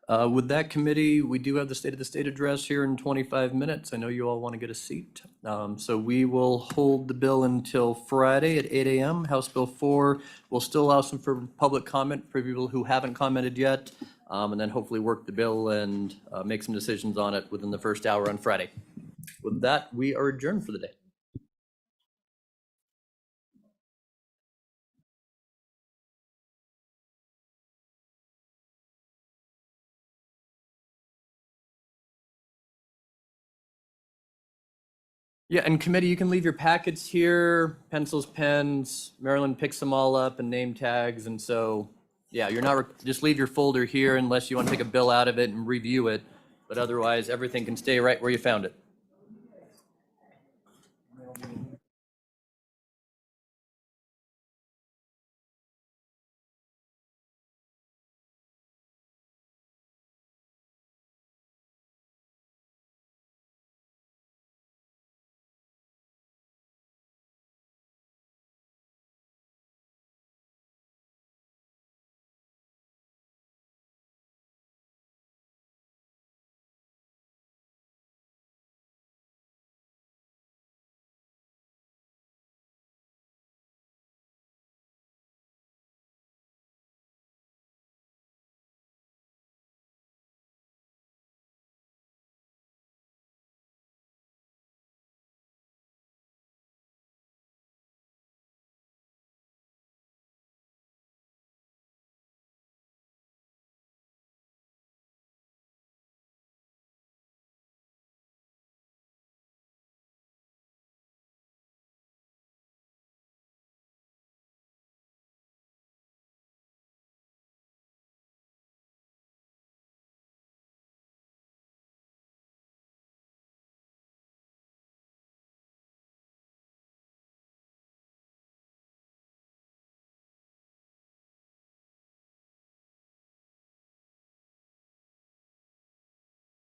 With that committee, we do have the State of the State address here in 25 minutes. I know you all want to get a seat. So we will hold the bill until Friday at 8 a.m. House Bill 4. We'll still allow some for public comment for people who haven't commented yet, and then hopefully work the bill and make some decisions on it within the first hour on Friday. With that, we are adjourned for the day. Yeah, and committee, you can leave your packets here, pencils, pens. Marilyn picks them all up and name tags. And so, yeah, you're not, just leave your folder here unless you want to take a bill out of it and review it. But otherwise, everything can stay right where you found it.